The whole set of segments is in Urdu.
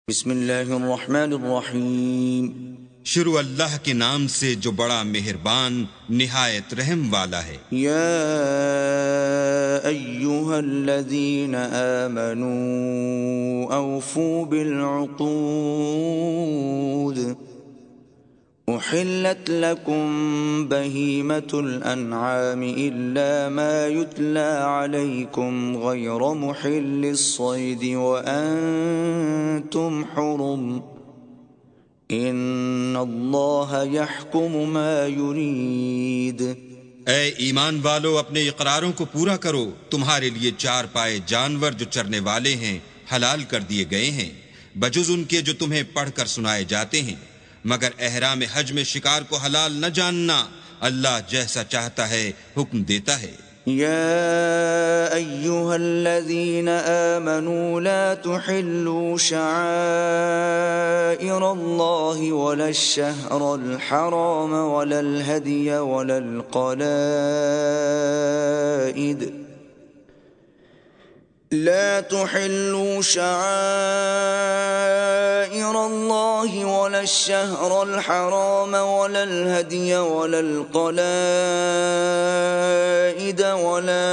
بسم اللہ الرحمن الرحیم۔ شروع اللہ کے نام سے جو بڑا مہربان نہایت رحم والا ہے۔ یا ایہا الذین آمنوا اوفوا بالعقود احلت لکم بہیمۃ الانعام الا ما یتلی علیکم غیر محل الصید وانتم حرم ان اللہ یحکم ما یرید۔ اے ایمان والو، اپنے اقراروں کو پورا کرو۔ تمہارے لیے چار پائے جانور جو چرنے والے ہیں حلال کر دیے گئے ہیں، بجز ان کے جو تمہیں پڑھ کر سنائے جاتے ہیں، مگر احرام حج میں شکار کو حلال نہ جاننا۔ اللہ جیسا چاہتا ہے حکم دیتا ہے۔ یا ایہا الذین آمنوا لا تحلوا شعائر اللہ ولا الشہر الحرام ولا الہدی ولا القلائد لا تحلوا شعائر الله ولا الشهر الحرام ولا الهدي ولا القلائد ولا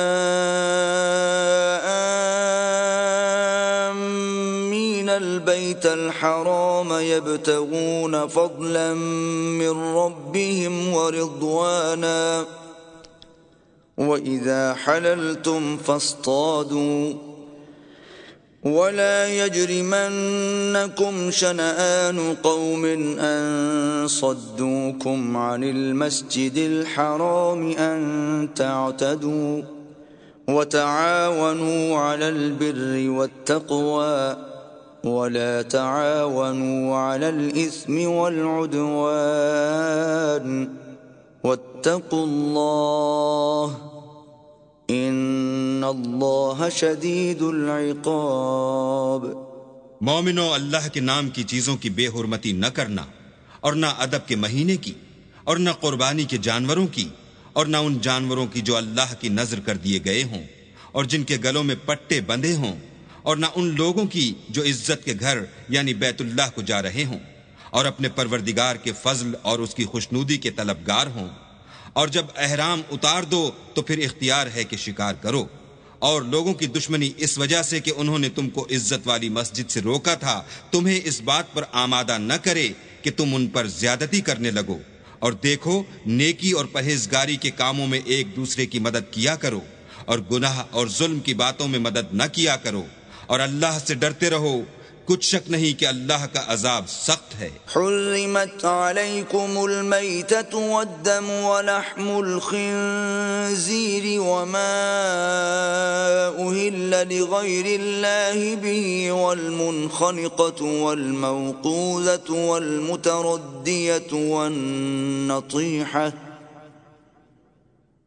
آمين البيت الحرام يبتغون فضلا من ربهم ورضوانا وَإِذَا حَلَلْتُمْ فَاصْطَادُوا وَلَا يَجْرِمَنَّكُمْ شَنَآنُ قَوْمٍ أَن صَدُّوكُمْ عَنِ الْمَسْجِدِ الْحَرَامِ أَن تَعْتَدُوا وَتَعَاوَنُوا عَلَى الْبِرِّ وَالتَّقْوَى وَلَا تَعَاوَنُوا عَلَى الْإِثْمِ وَالْعُدْوَانِ وَاتَّقُوا اللَّهَ ان اللہ شدید العقاب۔ مومنو، اللہ کے نام کی چیزوں کی بے حرمتی نہ کرنا، اور نہ ادب کے مہینے کی، اور نہ قربانی کے جانوروں کی، اور نہ ان جانوروں کی جو اللہ کی نذر کر دیے گئے ہوں اور جن کے گلوں میں پٹے بندھے ہوں، اور نہ ان لوگوں کی جو عزت کے گھر یعنی بیت اللہ کو جا رہے ہوں اور اپنے پروردگار کے فضل اور اس کی خوشنودی کے طلبگار ہوں۔ اور جب احرام اتار دو تو پھر اختیار ہے کہ شکار کرو، اور لوگوں کی دشمنی اس وجہ سے کہ انہوں نے تم کو عزت والی مسجد سے روکا تھا تمہیں اس بات پر آمادہ نہ کرے کہ تم ان پر زیادتی کرنے لگو۔ اور دیکھو، نیکی اور پرہیزگاری کے کاموں میں ایک دوسرے کی مدد کیا کرو، اور گناہ اور ظلم کی باتوں میں مدد نہ کیا کرو، اور اللہ سے ڈرتے رہو۔ کچھ شک نہیں کہ اللہ کا عذاب سخت ہے۔ حرمت علیکم المیتۃ والدم ولحم الخنزیر وما اہل لغیر اللہ به والمنخنقۃ والموقوذۃ والمتردیۃ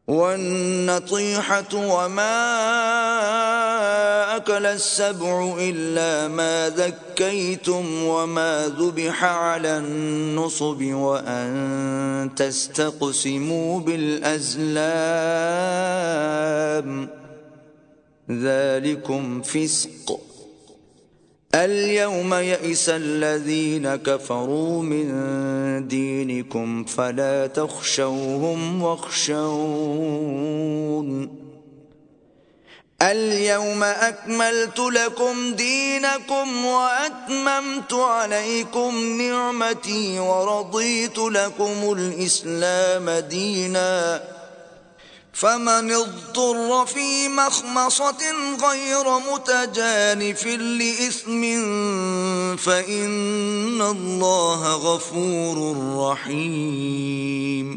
والنطیحة وما أكل السبع إلا ما ذكيتم وما ذبح على النصب وأن تستقسموا بالأزلام ذلكم فسق اليوم يئس الذين كفروا من دينكم فلا تخشوهم واخشون اليوم أكملت لكم دينكم وأتممت عليكم نعمتي ورضيت لكم الإسلام دينا فمن اضطر في مخمصة غير متجانف لإثم فإن الله غفور رحيم۔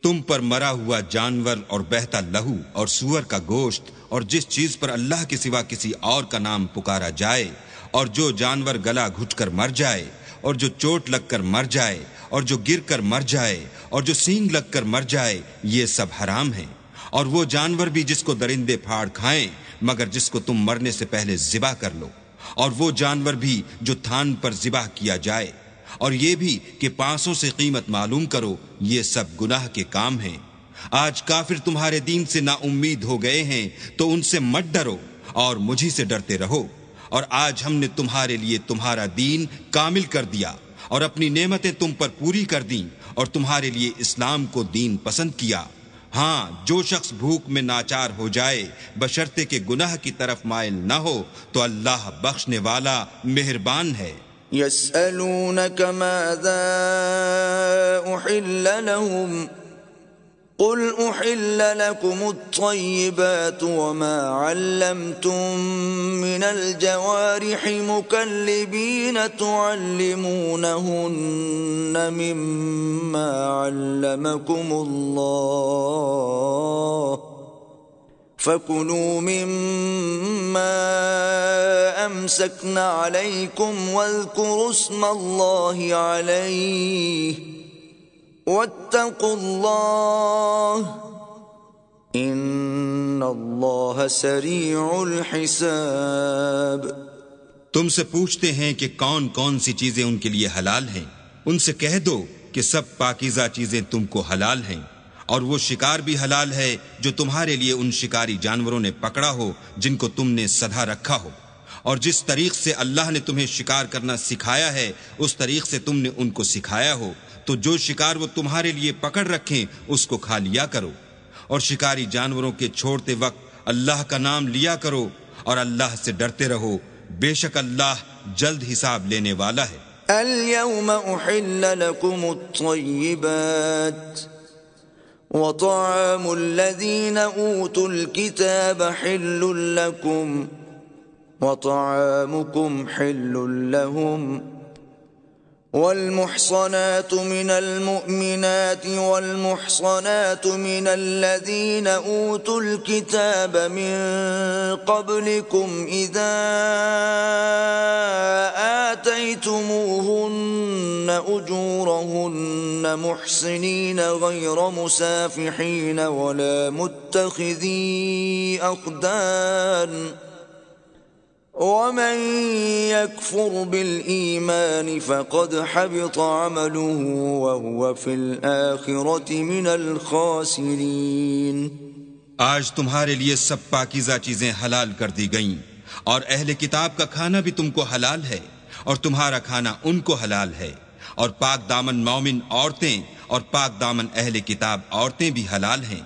تم پر مرا ہوا جانور اور بہتا لہو اور سور کا گوشت اور جس چیز پر اللہ کے سوا کسی اور کا نام پکارا جائے، اور جو جانور گلا گھٹ کر مر جائے، اور جو چوٹ لگ کر مر جائے، اور جو گر کر مر جائے، اور جو سینگ لگ کر مر جائے، یہ سب حرام ہیں۔ اور وہ جانور بھی جس کو درندے پھاڑ کھائیں مگر جس کو تم مرنے سے پہلے ذبح کر لو، اور وہ جانور بھی جو تھان پر ذبح کیا جائے، اور یہ بھی کہ 500 سے قیمت معلوم کرو، یہ سب گناہ کے کام ہیں۔ آج کافر تمہارے دین سے نا امید ہو گئے ہیں تو ان سے مت ڈرو اور مجھی سے ڈرتے رہو، اور آج ہم نے تمہارے لیے تمہارا دین کامل کر دیا اور اپنی نعمتیں تم پر پوری کر دیں اور تمہارے لیے اسلام کو دین پسند کیا۔ ہاں، جو شخص بھوک میں ناچار ہو جائے بشرطے کہ گناہ کی طرف مائل نہ ہو تو اللہ بخشنے والا مہربان ہے۔ يسألونك ماذا أحل لهم قل أحل لكم الطيبات وما علمتم من الجوارح مكلبين تعلمونهن مما علمكم الله فَكُلُوا مِمَّا أَمْسَكْنَ عَلَيْكُمْ وَاذْكُرُوا اسْمَ اللَّهِ عَلَيْهِ وَاتَّقُوا اللَّهَ إِنَّ اللَّهَ سَرِيعُ الْحِسَابِ۔ تم سے پوچھتے ہیں کہ کون کون سی چیزیں ان کے لیے حلال ہیں، ان سے کہہ دو کہ سب پاکیزہ چیزیں تم کو حلال ہیں، اور وہ شکار بھی حلال ہے جو تمہارے لیے ان شکاری جانوروں نے پکڑا ہو جن کو تم نے سدھا رکھا ہو، اور جس طریق سے اللہ نے تمہیں شکار کرنا سکھایا ہے اس طریق سے تم نے ان کو سکھایا ہو، تو جو شکار وہ تمہارے لیے پکڑ رکھیں اس کو کھا لیا کرو، اور شکاری جانوروں کے چھوڑتے وقت اللہ کا نام لیا کرو اور اللہ سے ڈرتے رہو، بے شک اللہ جلد حساب لینے والا ہے۔ اليوم أحل لكم الطيبات وطعام الذين أوتوا الكتاب حل لكم وطعامكم حل لهم والمحصنات من المؤمنات والمحصنات من الذين أوتوا الكتاب من قبلكم إذا آتيتموهن أجورهن محصنين غير مسافحين ولا متخذي أخدان ومن يكفر بالإيمان فقد حبط عمله وهو في الآخرة من الخاسرين۔ آج تمہارے لیے سب پاکیزہ چیزیں حلال کر دی گئیں، اور اہل کتاب کا کھانا بھی تم کو حلال ہے اور تمہارا کھانا ان کو حلال ہے، اور پاک دامن مومن عورتیں اور پاک دامن اہل کتاب عورتیں بھی حلال ہیں،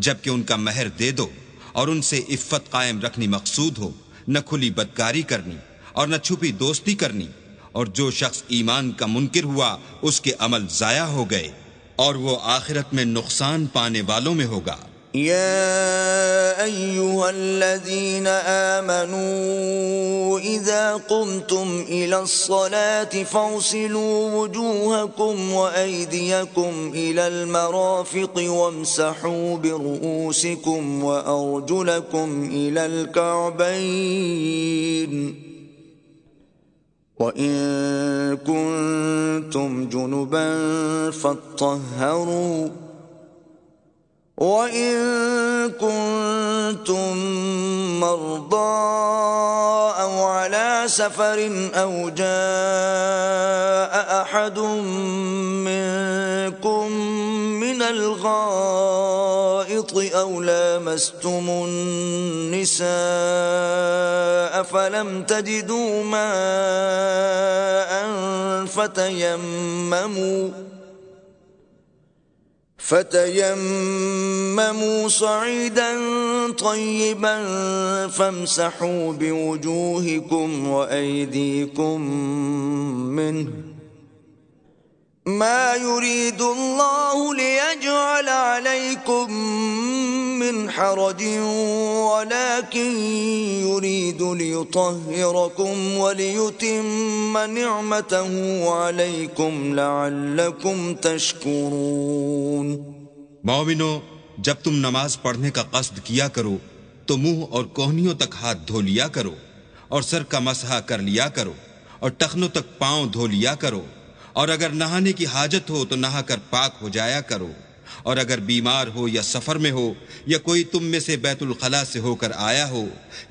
جبکہ ان کا مہر دے دو اور ان سے عفت قائم رکھنی مقصود ہو، نہ کھلی بدکاری کرنی اور نہ چھپی دوستی کرنی، اور جو شخص ایمان کا منکر ہوا اس کے عمل ضائع ہو گئے اور وہ آخرت میں نقصان پانے والوں میں ہوگا۔ يا أيها الذين آمنوا إذا قمتم إلى الصلاة فاغسلوا وجوهكم وأيديكم إلى المرافق وامسحوا برؤوسكم وأرجلكم إلى الكعبين وإن كنتم جنبا فاطهروا وَإِن كُنتُم مَّرْضَىٰ أَوْ عَلَىٰ سَفَرٍ أَوْ جَاءَ أَحَدٌ مِّنكُم مِّنَ الْغَائِطِ أَوْ لَامَسْتُمُ النِّسَاءَ فَلَمْ تَجِدُوا مَاءً فتيمموا صعيدا طيبا فامسحوا بوجوهكم وأيديكم منه ما يريد الله ليجعل عليكم من حرج ولكن يريد ليطهركم وليتم نعمته عليكم لعلكم تشكرون۔ مومنو، جب تم نماز پڑھنے کا قصد کیا کرو تو منہ اور کوہنیوں تک ہاتھ دھو لیا کرو اور سر کا مسح کر لیا کرو اور ٹخنوں تک پاؤں دھو لیا کرو، اور اگر نہانے کی حاجت ہو تو نہا کر پاک ہو جایا کرو، اور اگر بیمار ہو یا سفر میں ہو یا کوئی تم میں سے بیت الخلاء سے ہو کر آیا ہو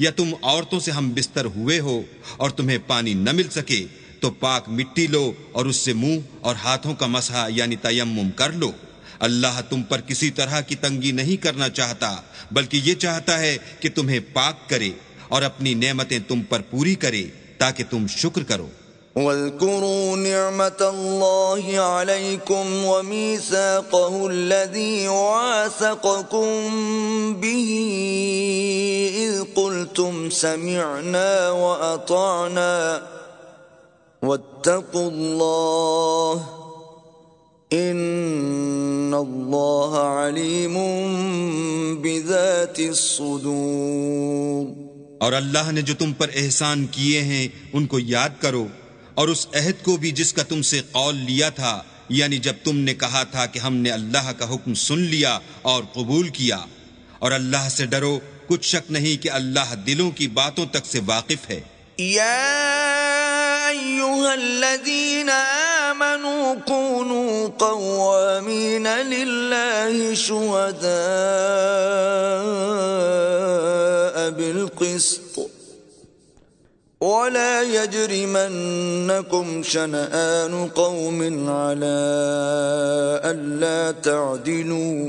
یا تم عورتوں سے ہم بستر ہوئے ہو اور تمہیں پانی نہ مل سکے تو پاک مٹی لو اور اس سے منہ اور ہاتھوں کا مسح یعنی تیمم کر لو۔ اللہ تم پر کسی طرح کی تنگی نہیں کرنا چاہتا، بلکہ یہ چاہتا ہے کہ تمہیں پاک کرے، اور اپنی نعمتیں تم پر پوری کرے تاکہ تم شکر کرو۔ واذكروا نعمة الله عليكم وميثاقه الذي واثقكم به إذ قلتم سمعنا وأطعنا واتقوا الله إن الله عليم بذات الصدور۔ اور اللہ نے جو تم پر احسان کیے ہیں ان کو یاد کرو، اور اس عہد کو بھی جس کا تم سے قول لیا تھا، یعنی جب تم نے کہا تھا کہ ہم نے اللہ کا حکم سن لیا اور قبول کیا، اور اللہ سے ڈرو، کچھ شک نہیں کہ اللہ دلوں کی باتوں تک سے واقف ہے۔ یا ایھا الذین آمنوا کونوا قوامین للہ شہداء بالقسط ولا يجرمنكم شنآن قوم على ألا تعدلوا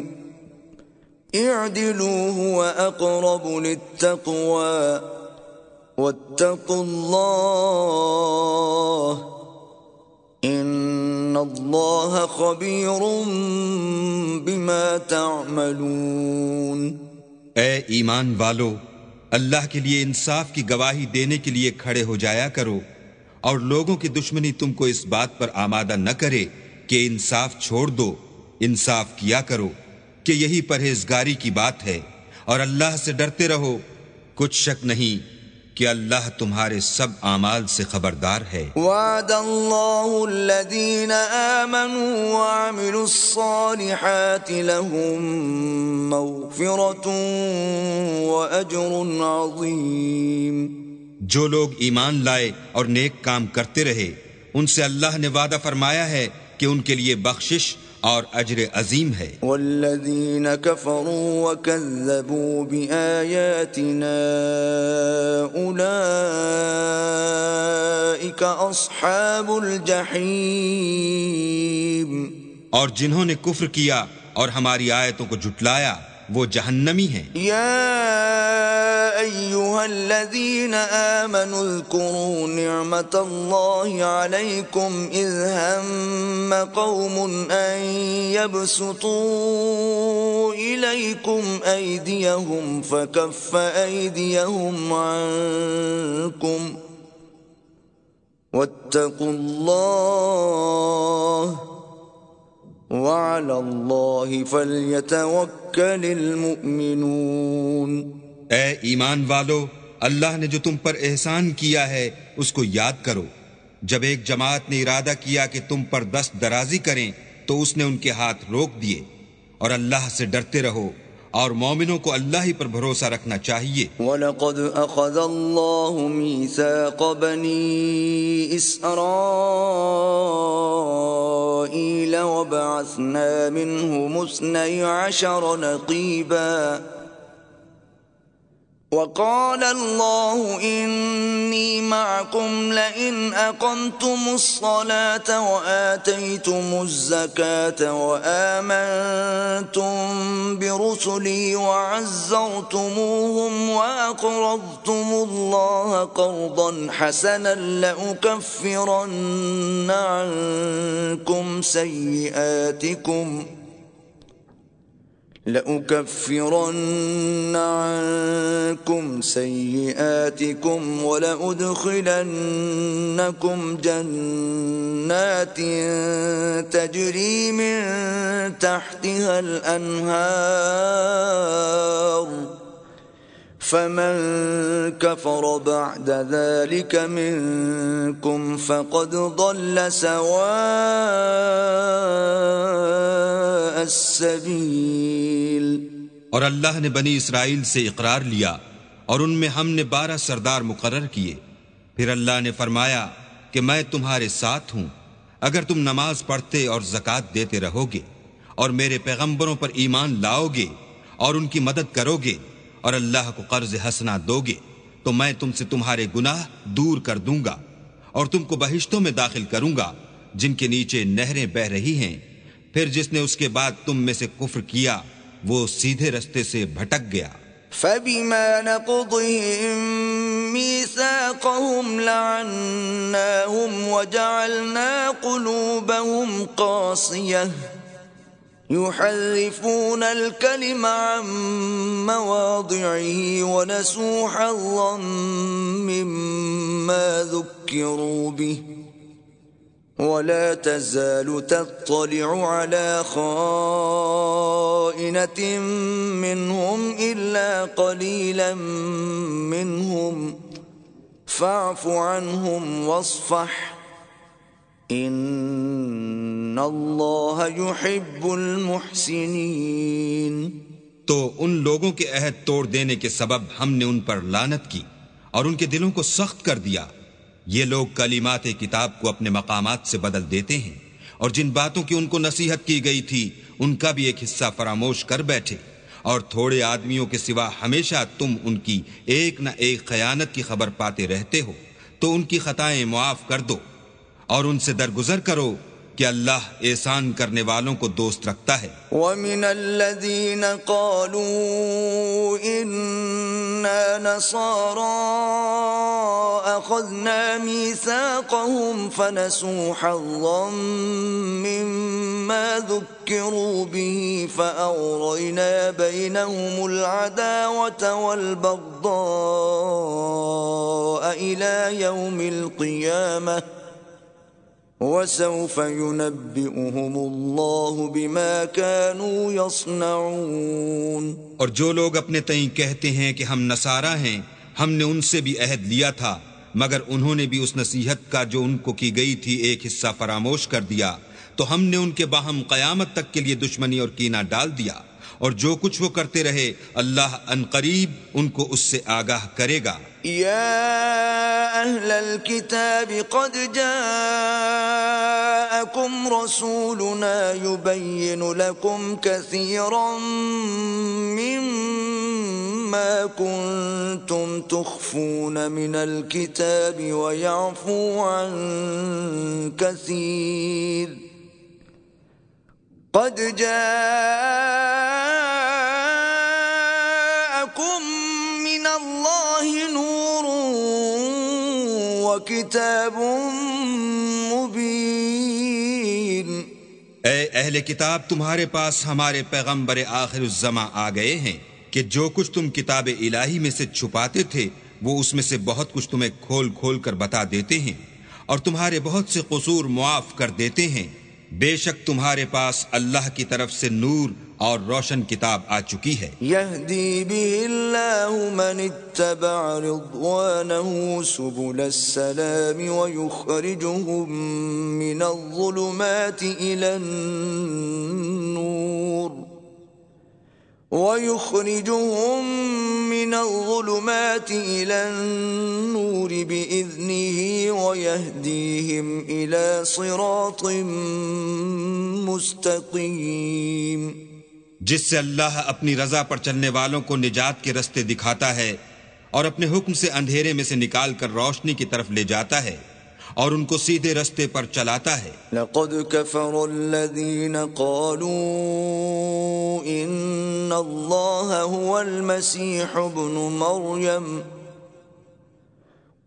اعدلوا هو أقرب للتقوى واتقوا الله إن الله خبير بما تعملون۔ اے ایمان والو، اللہ کے لیے انصاف کی گواہی دینے کے لیے کھڑے ہو جایا کرو، اور لوگوں کی دشمنی تم کو اس بات پر آمادہ نہ کرے کہ انصاف چھوڑ دو، انصاف کیا کرو کہ یہی پرہیزگاری کی بات ہے، اور اللہ سے ڈرتے رہو، کچھ شک نہیں کہ اللہ تمہارے سب اعمال سے خبردار ہے۔ وعد اللہ الذین آمنوا وعملوا الصالحات لهم مغفرۃ واجر عظیم۔ جو لوگ ایمان لائے اور نیک کام کرتے رہے، ان سے اللہ نے وعدہ فرمایا ہے کہ ان کے لیے بخشش اور اجر عظیم ہے۔ والذین کفروا وکذبوا بآیاتنا اولئک اصحاب الجحیم۔ اور جنہوں نے کفر کیا اور ہماری آیتوں کو جھٹلایا وہ جہنمی ہیں۔ یا ایھا الذین آمنوا اذکروا نعمت اللہ علیکم اذ ہم قوم ان یبسطوا الیکم ایدیہم فکف ایدیہم عنکم واتقوا اللہ وعلى الله فليتوكل المؤمنون۔ اے ایمان والو، اللہ نے جو تم پر احسان کیا ہے اس کو یاد کرو۔ جب ایک جماعت نے ارادہ کیا کہ تم پر دست درازی کریں تو اس نے ان کے ہاتھ روک دیے، اور اللہ سے ڈرتے رہو، اور مومنوں کو اللہ ہی پر بھروسہ رکھنا چاہیے۔ وَلَقَدْ أَخَذَ اللَّهُ مِيثَاقَ بَنِي إِسْرَائِيلَ وَبَعَثْنَا مِنْهُمُ 12 نَقِيبًا وقال الله إني معكم لئن أقمتم الصلاة وآتيتم الزكاة وآمنتم برسلي وعزرتموهم وأقرضتم الله قرضا حسنا لأكفرن عنكم سيئاتكم ولأدخلنكم جنات تجري من تحتها الأنهار فمن كفر بعد ذلك منكم فقد ضل سواء السبيل۔ اور اللہ نے بنی اسرائیل سے اقرار لیا اور ان میں ہم نے 12 سردار مقرر کیے۔ پھر اللہ نے فرمایا کہ میں تمہارے ساتھ ہوں اگر تم نماز پڑھتے اور زکوٰۃ دیتے رہو گے اور میرے پیغمبروں پر ایمان لاؤ گے اور ان کی مدد کرو گے اور اللہ کو قرض حسنہ دو گے تو میں تم سے تمہارے گناہ دور کر دوں گا اور تم کو بہشتوں میں داخل کروں گا جن کے نیچے نہریں بہہ رہی ہیں۔ پھر جس نے اس کے بعد تم میں سے کفر کیا وہ سیدھے رستے سے بھٹک گیا۔ فبما نقضهم ميثاقهم لعناهم وجعلنا قلوبهم قاسية يحرفون الكلم عن مواضعه ونسوا حظا مما ذكروا به ولا تزال تطلع على خائنة منهم إلا قليلا منهم فاعف عنهم واصفح ان اللہ يحب المحسنین۔ تو ان لوگوں کے عہد توڑ دینے کے سبب ہم نے ان پر لعنت کی اور ان کے دلوں کو سخت کر دیا۔ یہ لوگ کلمات کتاب کو اپنے مقامات سے بدل دیتے ہیں، اور جن باتوں کی ان کو نصیحت کی گئی تھی ان کا بھی ایک حصہ فراموش کر بیٹھے، اور تھوڑے آدمیوں کے سوا ہمیشہ تم ان کی ایک نہ ایک خیانت کی خبر پاتے رہتے ہو، تو ان کی خطائیں معاف کر دو اور ان سے درگزر کرو کہ اللہ احسان کرنے والوں کو دوست رکھتا ہے۔ وَمِنَ الَّذِينَ قَالُوا إِنَّا نَصَارَىٰ أَخَذْنَا مِيثَاقَهُمْ فَنَسُوا حَظًّا مِّمَّا ذُكِّرُوا بِهِ فَأَغْرَيْنَا بَيْنَهُمُ الْعَدَاوَةَ وَالْبَغْضَاءَ إِلَىٰ يَوْمِ الْقِيَامَةِ وَسَوْفَ يُنَبِّئُهُمُ اللَّهُ بِمَا كَانُوا يَصْنَعُونَ۔ اور جو لوگ اپنے تئیں کہتے ہیں کہ ہم نصارہ ہیں، ہم نے ان سے بھی عہد لیا تھا، مگر انہوں نے بھی اس نصیحت کا جو ان کو کی گئی تھی ایک حصہ فراموش کر دیا، تو ہم نے ان کے باہم قیامت تک کے لیے دشمنی اور کینہ ڈال دیا، اور جو کچھ وہ کرتے رہے اللہ عنقریب ان کو اس سے آگاہ کرے گا۔ يا أهل الكتاب قد جاءكم رسولنا يبين لكم كثيرا مما كنتم تخفون من الكتاب ويعفو عن كثير قد جاءكم من الله نور وكتاب مبين۔ اے اہل کتاب، تمہارے پاس ہمارے پیغمبر آخر الزماں آ گئے ہیں کہ جو کچھ تم کتاب الہی میں سے چھپاتے تھے وہ اس میں سے بہت کچھ تمہیں کھول کھول کر بتا دیتے ہیں، اور تمہارے بہت سے قصور معاف کر دیتے ہیں۔ بے شک تمہارے پاس اللہ کی طرف سے نور اور روشن کتاب آ چکی ہے۔ يهدي به الله من اتبع رضوانه سبل السلام ويخرجهم من الظلمات إلى النور بإذنه ويهديهم إلى صراط مستقيم۔ جس سے اللہ اپنی رضا پر چلنے والوں کو نجات کے رستے دکھاتا ہے اور اپنے حکم سے اندھیرے میں سے نکال کر روشنی کی طرف لے جاتا ہے اور ان کو سیدھے رستے پر چلاتا ہے۔ لقد كفر الذين قالوا إن الله هو المسيح ابن مريم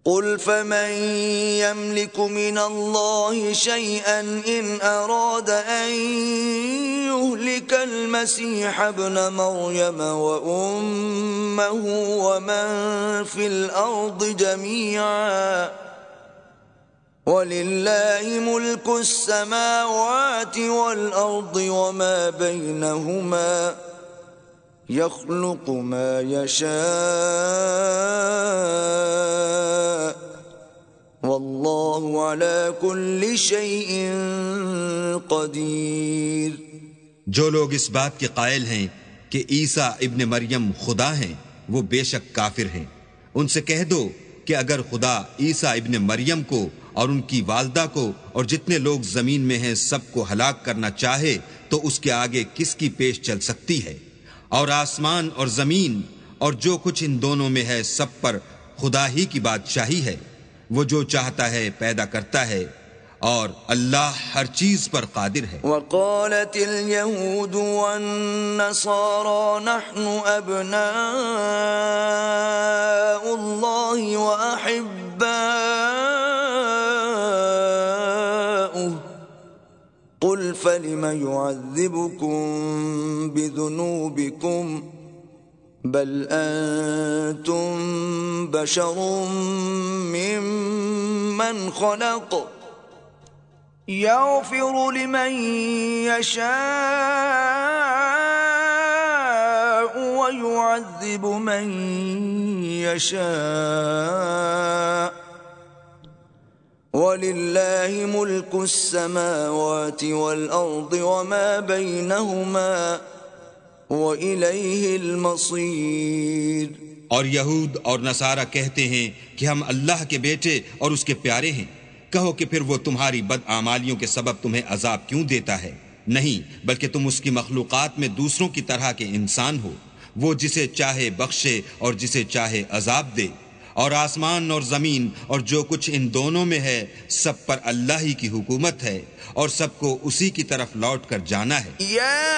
قل فمن يملك من الله شيئا إن أراد أن يهلك المسيح ابن مريم وأمه ومن في الأرض جميعا وَلِلَّهِ مُلْكُ السَّمَاوَاتِ وَالْأَرْضِ وَمَا بَيْنَهُمَا يَخْلُقُ مَا يَشَاءُ وَاللَّهُ عَلَى كُلِّ شَيْءٍ قَدِيرٌ۔ جو لوگ اس بات کے قائل ہیں کہ عیسیٰ ابن مریم خدا ہیں وہ بے شک کافر ہیں۔ ان سے کہہ دو کہ اگر خدا عیسیٰ ابن مریم کو اور ان کی والدہ کو اور جتنے لوگ زمین میں ہیں سب کو ہلاک کرنا چاہے تو اس کے آگے کس کی پیش چل سکتی ہے؟ اور آسمان اور زمین اور جو کچھ ان دونوں میں ہے سب پر خدا ہی کی بادشاہی ہے۔ وہ جو چاہتا ہے پیدا کرتا ہے اور اللہ ہر چیز پر قادر ہے۔ وقالت اليهود والنصارى نحن أبناء الله وأحباؤه قل فلم يعذبكم بذنوبكم بل أنتم بشر ممن خلق يغفر لمن يشاء ويعذب من يشاء ولله ملك السماوات والأرض وما بينهما وإليه المصير۔ اور یہود اور نصارہ کہتے ہیں کہ ہم اللہ کے بیٹے اور اس کے پیارے ہیں۔ کہو کہ پھر وہ تمہاری بدعمالیوں کے سبب تمہیں عذاب کیوں دیتا ہے؟ نہیں، بلکہ تم اس کی مخلوقات میں دوسروں کی طرح کے انسان ہو۔ وہ جسے چاہے بخشے اور جسے چاہے عذاب دے۔ اور آسمان اور زمین اور جو کچھ ان دونوں میں ہے سب پر اللہ ہی کی حکومت ہے اور سب کو اسی کی طرف لوٹ کر جانا ہے۔ یا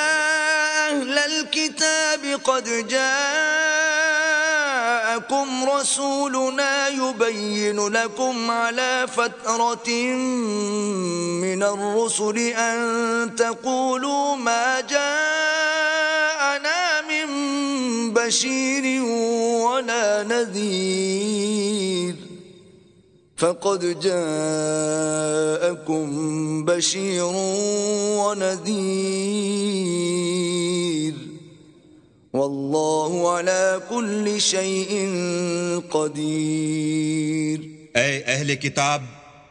اہل الکتاب قد جاءکم رسولنا يبين لكم على فترة من الرسل أن تقولوا ما جاءنا من بشير ولا نذير فقد جاءكم بشير ونذير واللہ علی کل شیء قدیر۔ اے اہل کتاب،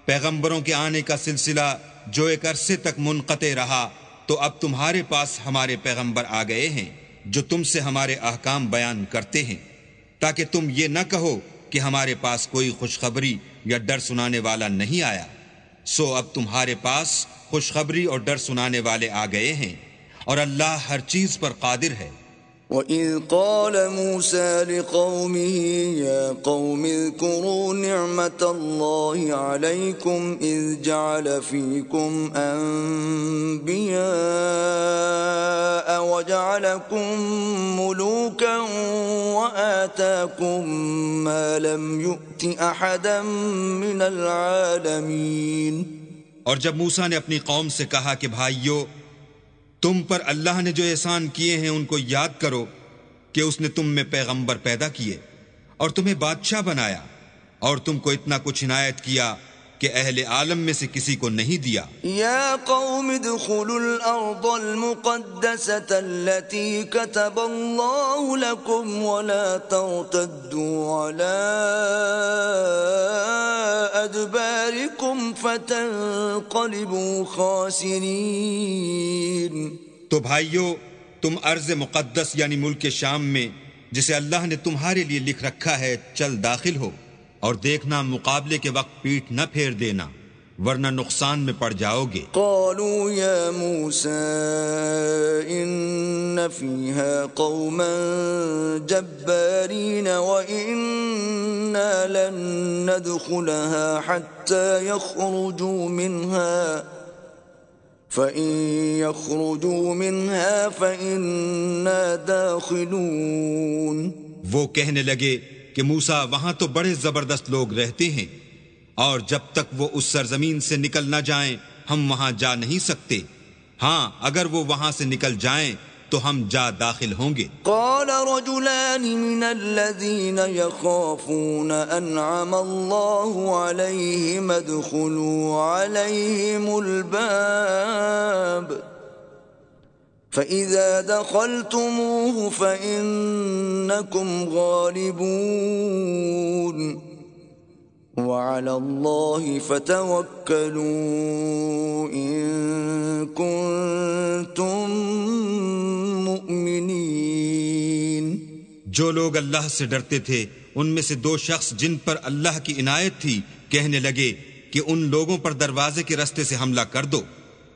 پیغمبروں کے آنے کا سلسلہ جو ایک عرصے تک منقطع رہا تو اب تمہارے پاس ہمارے پیغمبر آ گئے ہیں جو تم سے ہمارے احکام بیان کرتے ہیں، تاکہ تم یہ نہ کہو کہ ہمارے پاس کوئی خوشخبری یا ڈر سنانے والا نہیں آیا۔ سو اب تمہارے پاس خوشخبری اور ڈر سنانے والے آ گئے ہیں اور اللہ ہر چیز پر قادر ہے۔ وَإِذْ قَالَ مُوسَى لِقَوْمِهِ يَا قَوْمِ اذْكُرُوا نِعْمَةَ اللَّهِ عَلَيْكُمْ إِذْ جَعَلَ فِيكُمْ أَنْبِيَاءَ وَجَعَلَكُمْ مُلُوكًا وَآتَاكُمْ مَا لَمْ يُؤْتِ أَحَدًا مِنَ الْعَالَمِينَ۔ اور جب موسیٰ نے اپنی قوم سے کہا کہ بھائیو، تم پر اللہ نے جو احسان کیے ہیں ان کو یاد کرو کہ اس نے تم میں پیغمبر پیدا کیے اور تمہیں بادشاہ بنایا اور تم کو اتنا کچھ عنایت کیا کہ اہل عالم میں سے کسی کو نہیں دیا۔ یا قوم ادخلوا الارض المقدسة التي كتب اللہ لكم ولا ترتدوا على ادباركم فتنقلبوا خاسرین۔ تو بھائیو، تم ارض مقدس یعنی ملک شام میں جسے اللہ نے تمہارے لیے لکھ رکھا ہے چل داخل ہو، اور دیکھنا مقابلے کے وقت پیٹھ نہ پھیر دینا ورنہ نقصان میں پڑ جاؤ گے۔ قالوا یا موسیٰ ان فیہا قوما جبارین وإنا لن ندخلها حتى يخرجوا منها فإن يخرجوا منها فإنا داخلون۔ وہ کہنے لگے کہ موسیٰ وہاں تو بڑے زبردست لوگ رہتے ہیں اور جب تک وہ اس سرزمین سے نکل نہ جائیں ہم وہاں جا نہیں سکتے، ہاں اگر وہ وہاں سے نکل جائیں تو ہم جا داخل ہوں گے۔ قال رجلان من الذين يخافون انعم الله عليهم ادخلوا عليهم الباب فإذا دخلتموه فإنكم غالبون وعلى الله فتوكلوا إن كنتم مؤمنين۔ جو لوگ اللہ سے ڈرتے تھے ان میں سے دو شخص جن پر اللہ کی عنایت تھی کہنے لگے کہ ان لوگوں پر دروازے کے راستے سے حملہ کر دو،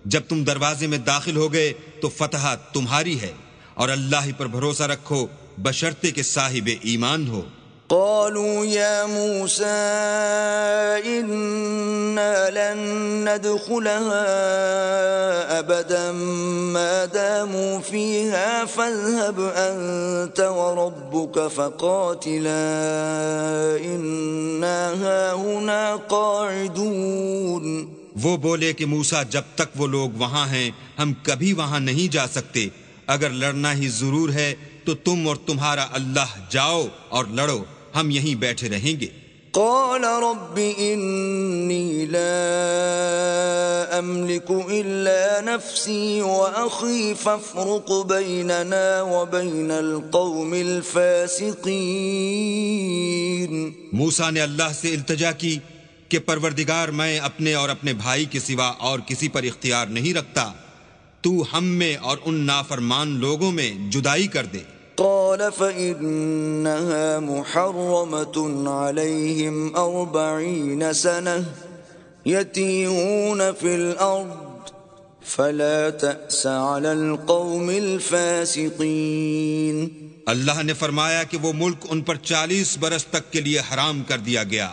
جب تم دروازے میں داخل ہو گئے تو فتح تمہاری ہے، اور اللہ ہی پر بھروسہ رکھو بشرطے کہ صاحب ایمان ہو۔ قالوا يا موسى إنا لن ندخلها أبدا ما داموا فيها فاذهب أنت وربك فقاتلا إنا هاهنا قاعدون. وہ بولے کہ موسیٰ جب تک وہ لوگ وہاں ہیں ہم کبھی وہاں نہیں جا سکتے، اگر لڑنا ہی ضرور ہے تو تم اور تمہارا اللہ جاؤ اور لڑو، ہم یہیں بیٹھے رہیں گے. قال رب إني لا أملك إلا نفسي وأخي فافرق بيننا وبين القوم الفاسقين. موسیٰ نے اللہ سے التجا کی کہ پروردگار میں اپنے اور اپنے بھائی کے سوا اور کسی پر اختیار نہیں رکھتا، تو ہم میں اور ان نافرمان لوگوں میں جدائی کر دے. قال فإنها محرمة عليهم 40 سنة يتيهون في الأرض فلا تأس على القوم الفاسقين. اللہ نے فرمایا کہ وہ ملک ان پر 40 برس تک کے لیے حرام کر دیا گیا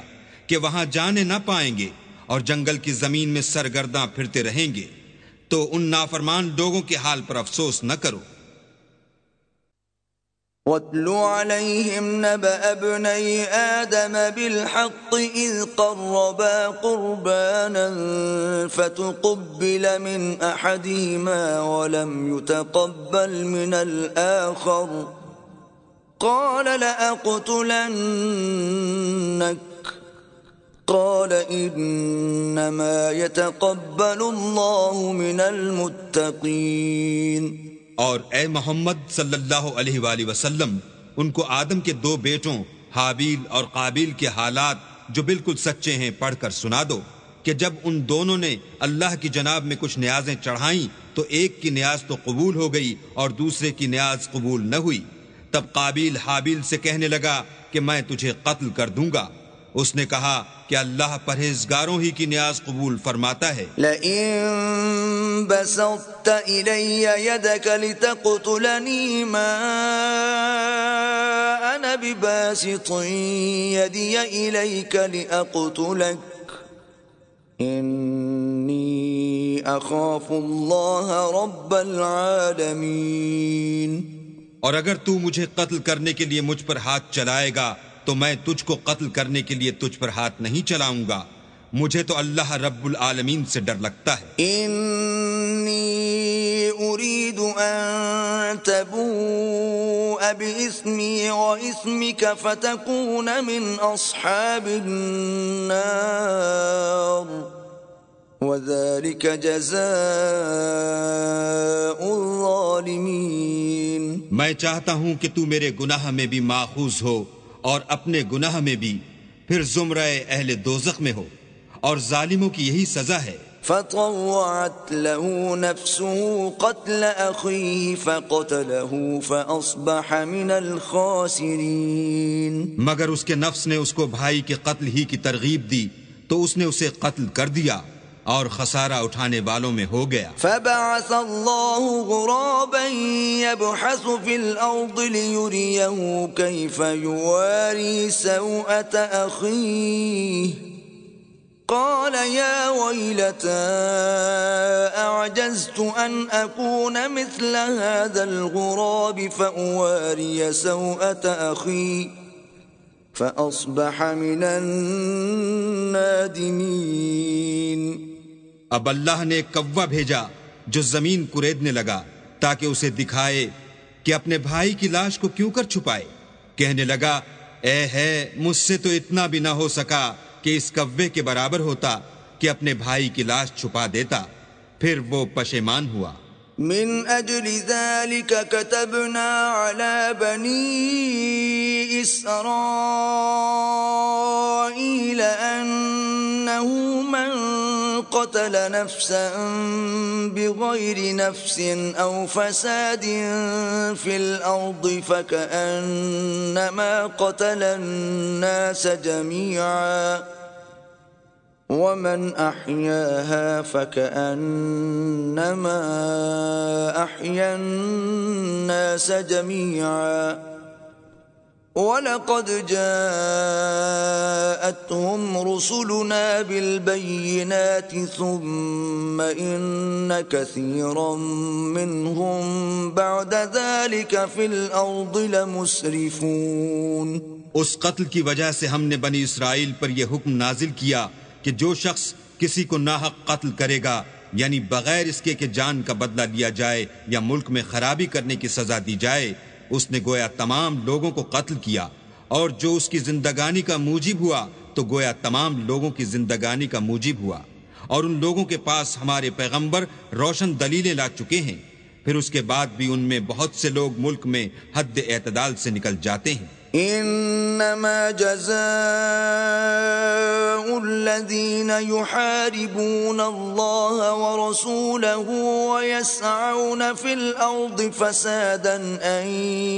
کہ وہاں جانے نہ پائیں گے اور جنگل کی زمین میں سرگرداں پھرتے رہیں گے، تو ان نافرمان لوگوں کے حال پر افسوس نہ کرو. وَاتْلُ عَلَيْهِمْ نَبَأَ ابْنَيْ آدَمَ بِالْحَقِّ إِذْ قَرَّبَا قُرْبَانًا فَتُقُبِّلَ مِنْ أَحَدِهِمَا وَلَمْ يُتَقَبَّلْ مِنَ الْآخَرِ قَالَ لَأَقْتُلَنَّكَ قال انما يتقبل الله من المتقين. اور اے محمد صلی اللہ علیہ وآلہ وسلم ان کو آدم کے 2 بیٹوں حابیل اور قابیل کے حالات جو بالکل سچے ہیں پڑھ کر سنا دو کہ جب ان دونوں نے اللہ کی جناب میں کچھ نیازیں چڑھائیں تو ایک کی نیاز تو قبول ہو گئی اور دوسرے کی نیاز قبول نہ ہوئی. تب قابیل حابیل سے کہنے لگا کہ میں تجھے قتل کر دوں گا. اس نے کہا کہ اللہ پرہیزگاروں ہی کی نیاز قبول فرماتا ہے. لئن بسطت إلي يدك لتقتلني ما أنا بباسط يدي إليك لأقتلك إني أخاف الله رب العالمين. اور اگر تو مجھے قتل کرنے کے لیے مجھ پر ہاتھ چلائے گا تو میں تجھ کو قتل کرنے کے لیے تجھ پر ہاتھ نہیں چلاؤں گا، مجھے تو اللہ رب العالمین سے ڈر لگتا ہے. انی اريد ان تبوء باسمی واسمک فتکون من اصحاب النار وذلك جزاء الظالمین. میں چاہتا ہوں کہ تو میرے گناہ میں بھی ماخوذ ہو اور اپنے گناہ میں بھی، پھر زمرہ اہل دوزخ میں ہو، اور ظالموں کی یہی سزا ہے. فطوعت له نفسه قتل أخيه فقتله فأصبح من الخاسرين. مگر اس کے نفس نے اس کو بھائی کے قتل ہی کی ترغیب دی تو اس نے اسے قتل کر دیا اور خسارہ اٹھانے والوں میں ہو گیا. فبعث الله غرابا يبحث في الأرض ليريه كيف يواري سوءة أخيه قال يا ويلتى أعجزت أن أكون مثل هذا الغراب فأواري سوءة أخي فأصبح من النادمين. اب اللہ نے ایک کوا بھیجا جو زمین کریدنے لگا تاکہ اسے دکھائے کہ اپنے بھائی کی لاش کو کیوں کر چھپائے. کہنے لگا اے ہے مجھ سے تو اتنا بھی نہ ہو سکا کہ اس کوے کے برابر ہوتا کہ اپنے بھائی کی لاش چھپا دیتا. پھر وہ پشیمان ہوا. من اجل ذلك كتبنا على بني اسرائيل انه من قتل نفسا بغير نفس او فساد في الارض فكأنما قتل الناس جميعا ومن أحياها فكأنما أحيا الناس جميعا وَلَقَدْ جَاءَتْهُمْ رُسُلُنَا بِالْبَيِّنَاتِ ثُمَّ إِنَّ كَثِيرًا مِّنْهُمْ بَعْدَ ذَلِكَ فِي الْأَرْضِ لَمُسْرِفُونَ۔ اس قتل کی وجہ سے ہم نے بنی اسرائیل پر یہ حکم نازل کیا کہ جو شخص کسی کو ناحق قتل کرے گا، یعنی بغیر اس کے کہ جان کا بدلہ لیا جائے یا ملک میں خرابی کرنے کی سزا دی جائے، اس نے گویا تمام لوگوں کو قتل کیا، اور جو اس کی زندگانی کا موجب ہوا تو گویا تمام لوگوں کی زندگانی کا موجب ہوا، اور ان لوگوں کے پاس ہمارے پیغمبر روشن دلیلیں لا چکے ہیں، پھر اس کے بعد بھی ان میں بہت سے لوگ ملک میں حد اعتدال سے نکل جاتے ہیں۔ انما جزاء الذين يحاربون الله ورسوله ويسعون في الارض فسادا ان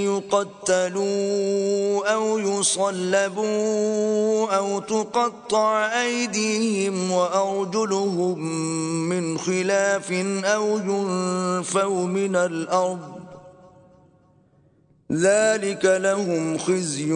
يقتلوا او يصلبوا او تقطع ايديهم وارجلهم من خلاف او ينفوا من الارض ذلك لهم خزي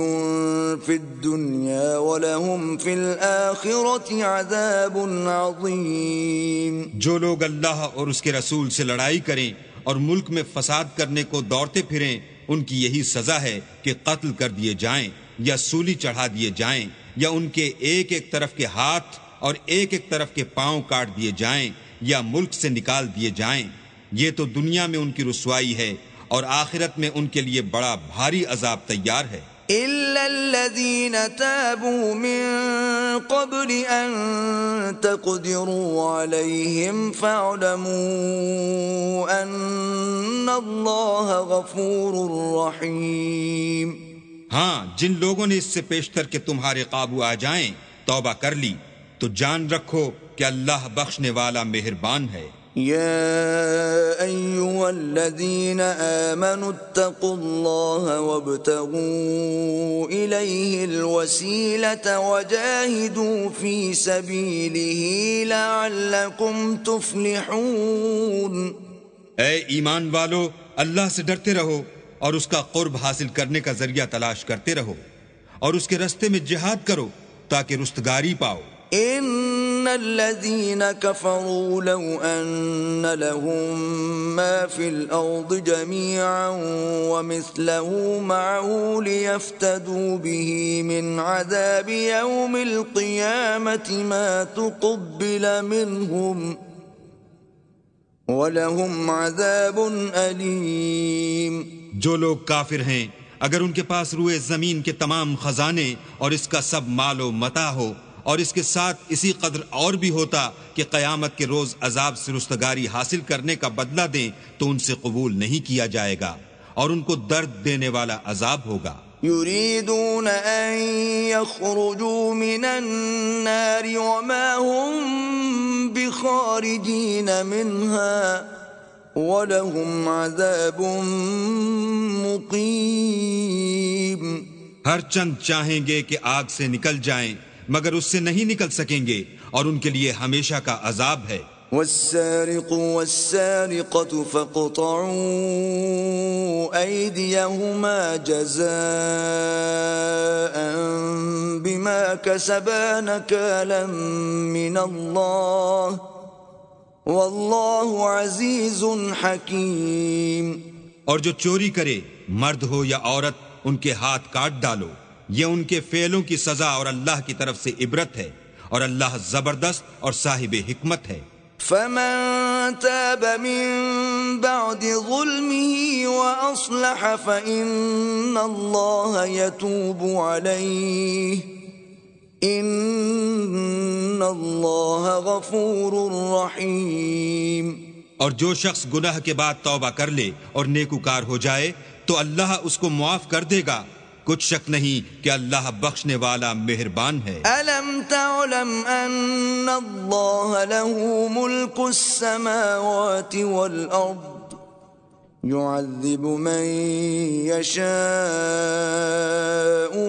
في الدنيا ولهم في الآخرة عذاب عظيم۔ جو لوگ اللہ اور اس کے رسول سے لڑائی کریں اور ملک میں فساد کرنے کو دوڑتے پھریں، ان کی یہی سزا ہے کہ قتل کر دیے جائیں یا سولی چڑھا دیے جائیں یا ان کے ایک ایک طرف کے ہاتھ اور ایک ایک طرف کے پاؤں کاٹ دیے جائیں یا ملک سے نکال دیے جائیں۔ یہ تو دنیا میں ان کی رسوائی ہے اور آخرت میں ان کے لیے بڑا بھاری عذاب تیار ہے۔ إِلَّا الَّذِينَ تَابُوا مِن قَبْلِ أَن تَقْدِرُوا عَلَيْهِمْ فَاعْلَمُوا أَنَّ اللَّهَ غَفُورٌ رَّحِيمٌ۔ ہاں، جن لوگوں نے اس سے پیشتر کہ تمہارے قابو آ جائیں توبہ کر لی تو جان رکھو کہ اللہ بخشنے والا مہربان ہے۔ يا أيها الذين آمنوا اتقوا الله وابتغوا إليه الوسيلة وجاهدوا في سبيله لعلكم تفلحون۔ اے ایمان والو، اللہ سے ڈرتے رہو اور اس کا قرب حاصل کرنے کا ذریعہ تلاش کرتے رہو اور اس کے رستے میں جہاد کرو تاکہ رستگاری پاؤ۔ ان الذين كفروا لو ان لهم ما في الارض جميعا ومثله معه ليفتدوا به من عذاب يوم القيامة ما تقبل منهم ولهم عذاب أليم۔ جو لوگ کافر ہیں اگر ان کے پاس روئے زمین کے تمام خزانے اور اس کا سب مال و متاع ہو اور اس کے ساتھ اسی قدر اور بھی ہوتا کہ قیامت کے روز عذاب سے رستگاری حاصل کرنے کا بدلہ دیں تو ان سے قبول نہیں کیا جائے گا اور ان کو درد دینے والا عذاب ہوگا۔ يريدون أن يخرجوا من النار وما هم بخارجين منها ولهم عذاب مقيم۔ ہر چند چاہیں گے کہ آگ سے نکل جائیں مگر اس سے نہیں نکل سکیں گے اور ان کے لیے ہمیشہ کا عذاب ہے۔ والسارق والسارقة فاقطعوا أيديهما جزاء بما كسبا نكالا من الله والله عزيز حكيم۔ اور جو چوری کرے مرد ہو یا عورت ان کے ہاتھ کاٹ ڈالو، یہ ان کے فعلوں کی سزا اور اللہ کی طرف سے عبرت ہے اور اللہ زبردست اور صاحب حکمت ہے۔ فمن تاب من بعد ظلمه وأصلح فإن الله يتوب عليه إن الله غفور رحيم۔ اور جو شخص گناہ کے بعد توبہ کر لے اور نیکوکار ہو جائے تو اللہ اس کو معاف کر دے گا، کچھ شک نہیں کہ اللہ بخشنے والا مہربان ہے۔ أَلَمْ تَعْلَمْ أَنَّ اللَّهَ لَهُ مُلْكُ السَّمَاوَاتِ وَالْأَرْضِ يُعَذِّبُ مَن يَشَاءُ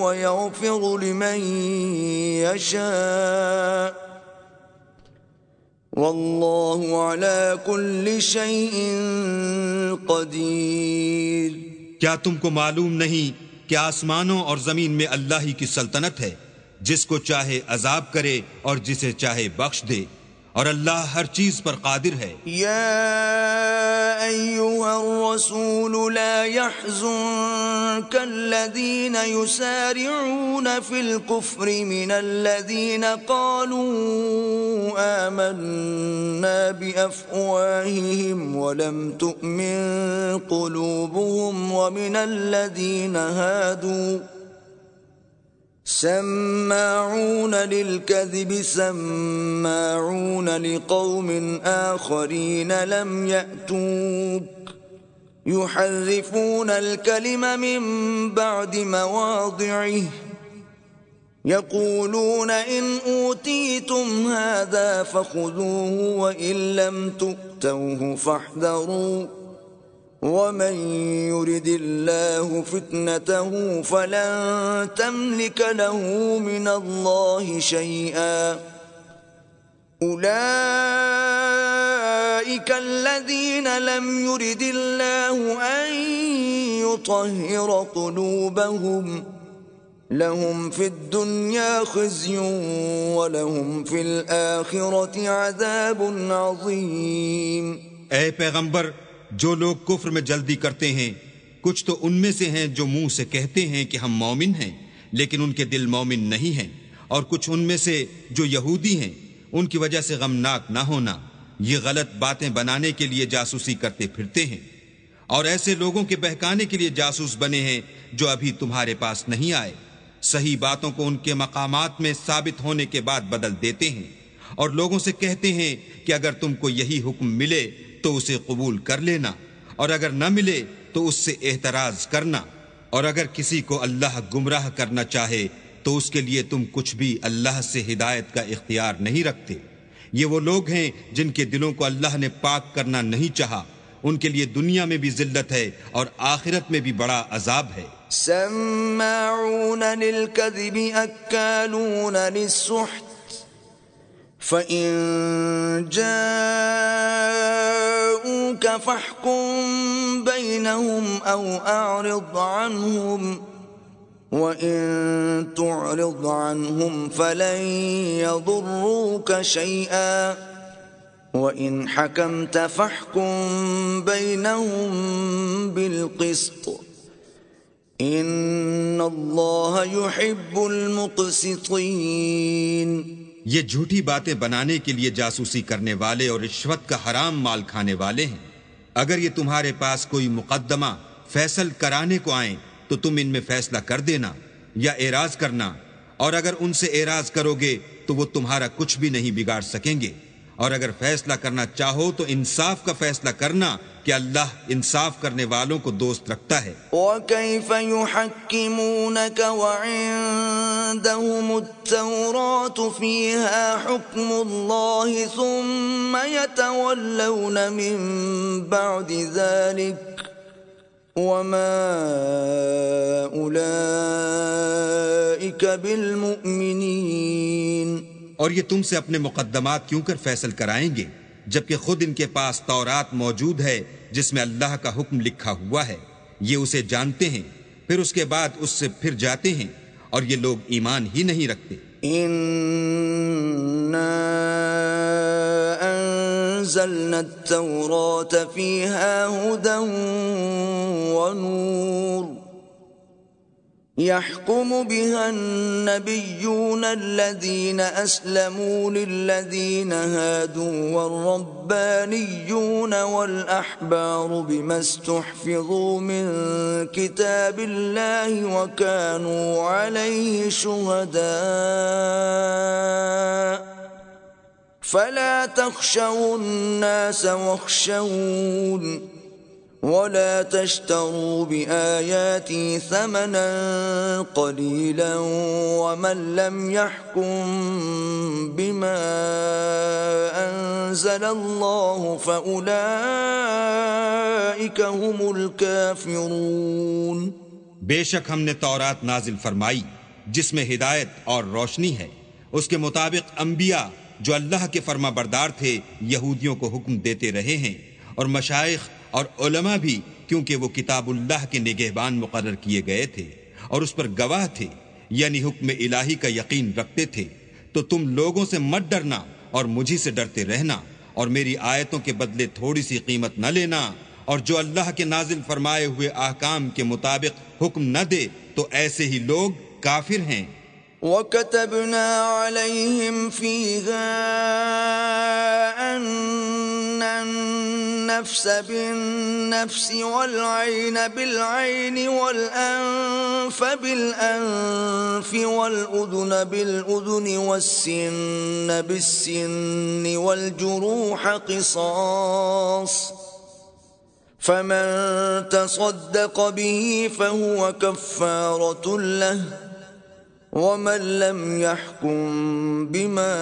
وَيَغْفِرُ لِمَن يَشَاءُ وَاللَّهُ عَلَى كُلِّ شَيْءٍ قَدِيرٌ۔ کیا تم کو معلوم نہیں کہ آسمانوں اور زمین میں اللہ ہی کی سلطنت ہے، جس کو چاہے عذاب کرے اور جسے چاہے بخش دے، اور اللہ ہر چیز پر قادر ہے۔ يا أيها الرسول لا يحزنك الذين يسارعون في الكفر من الذين قالوا آمنا بأفواههم ولم تؤمن قلوبهم ومن الذين هادوا سماعون للكذب سماعون لقوم آخرين لم يأتوك يحرفون الكلم من بعد مواضعه يقولون إن أوتيتم هذا فخذوه وإن لم تؤتوه فاحذروا ومن يرد الله فتنته فلن تملك له من الله شيئا أولئك الذين لم يرد الله أن يطهر قلوبهم لهم في الدنيا خزي ولهم في الآخرة عذاب عظيم۔ اے پیغمبر، جو لوگ کفر میں جلدی کرتے ہیں کچھ تو ان میں سے ہیں جو منہ سے کہتے ہیں کہ ہم مومن ہیں لیکن ان کے دل مومن نہیں ہیں، اور کچھ ان میں سے جو یہودی ہیں، ان کی وجہ سے غمناک نہ ہونا، یہ غلط باتیں بنانے کے لیے جاسوسی کرتے پھرتے ہیں، اور ایسے لوگوں کے بہکانے کے لیے جاسوس بنے ہیں جو ابھی تمہارے پاس نہیں آئے، صحیح باتوں کو ان کے مقامات میں ثابت ہونے کے بعد بدل دیتے ہیں، اور لوگوں سے کہتے ہیں کہ اگر تم کو یہی حکم ملے تو اسے قبول کر لینا، اور اگر نہ ملے تو اس سے احتراز کرنا، اور اگر کسی کو اللہ گمراہ کرنا چاہے تو اس کے لیے تم کچھ بھی اللہ سے ہدایت کا اختیار نہیں رکھتے۔ یہ وہ لوگ ہیں جن کے دلوں کو اللہ نے پاک کرنا نہیں چاہا، ان کے لیے دنیا میں بھی ذلت ہے اور آخرت میں بھی بڑا عذاب ہے۔ سماعون للكذب أكالون للسحت فَإِن جَاءُوكَ فَاحْكُم بَيْنَهُمْ أَوْ أَعْرِضْ عَنْهُمْ وَإِن تُعْرِضْ عَنْهُمْ فَلَن يَضُرُّوكَ شَيْئًا وَإِن حَكَمْتَ فَاحْكُم بَيْنَهُمْ بِالْقِسْطِ إِنَّ اللَّهَ يُحِبُّ الْمُقْسِطِينَ۔ یہ جھوٹی باتیں بنانے کے لیے جاسوسی کرنے والے اور رشوت کا حرام مال کھانے والے ہیں۔ اگر یہ تمہارے پاس کوئی مقدمہ فیصل کرانے کو آئیں تو تم ان میں فیصلہ کر دینا یا اعراض کرنا، اور اگر ان سے اعراض کرو گے تو وہ تمہارا کچھ بھی نہیں بگاڑ سکیں گے، اور اگر فیصلہ کرنا چاہو تو انصاف کا فیصلہ کرنا کہ اللہ انصاف کرنے والوں کو دوست رکھتا ہے۔ وَكَيْفَ يُحَكِّمُونَكَ وَعِندَهُمُ التَّوْرَاةُ فِيهَا حُكْمُ اللَّهِ ثُمَّ يَتَوَلَّوْنَ مِن بَعْدِ ذَلِكَ وَمَا أُولَئِكَ بِالْمُؤْمِنِينَ۔ اور یہ تم سے اپنے مقدمات کیوں کر فیصل کرائیں گے جبکہ خود ان کے پاس تورات موجود ہے جس میں اللہ کا حکم لکھا ہوا ہے، یہ اسے جانتے ہیں، پھر اس کے بعد اس سے پھر جاتے ہیں، اور یہ لوگ ایمان ہی نہیں رکھتے۔ إِنَّا أَنزَلْنَا التَّوْرَاةَ فِيهَا هُدًى وَنُورٌ يحكم بها النبيون الذين أسلموا للذين هادوا والربانيون والأحبار بما استحفظوا من كتاب الله وكانوا عليه شهداء فلا تخشوا الناس واخشون ولا تشتروا بآياتي ثمنا قليلا ومن لم يحكم بما أنزل الله فأولئك هم الكافرون۔ بے شک ہم نے تورات نازل فرمائی جس میں ہدایت اور روشنی ہے، اس کے مطابق انبیاء جو اللہ کے فرما بردار تھے یہودیوں کو حکم دیتے رہے ہیں، اور مشائخ اور علماء بھی کیونکہ وہ کتاب اللہ کے نگہبان مقرر کیے گئے تھے، اور اس پر گواہ تھے، یعنی حکم الہی کا یقین رکھتے تھے، تو تم لوگوں سے مت ڈرنا اور مجھی سے ڈرتے رہنا، اور میری آیتوں کے بدلے تھوڑی سی قیمت نہ لینا، اور جو اللہ کے نازل فرمائے ہوئے احکام کے مطابق حکم نہ دے تو ایسے ہی لوگ کافر ہیں۔ وَكَتَبْنَا عَلَيْهِمْ فِيهَا أَنَّ النَّفْسَ بِالنَّفْسِ وَالْعَيْنَ بِالْعَيْنِ وَالْأَنفَ بِالْأَنفِ وَالْأُذُنَ بِالْأُذُنِ وَالسِّنَّ بِالسِّنِّ وَالْجُرُوحَ قِصَاصٌ فَمَن تَصَدَّقَ بِهِ فَهُوَ كَفَّارَةٌ لَهُ وَمَن لَّمْ يَحْكُم بِمَا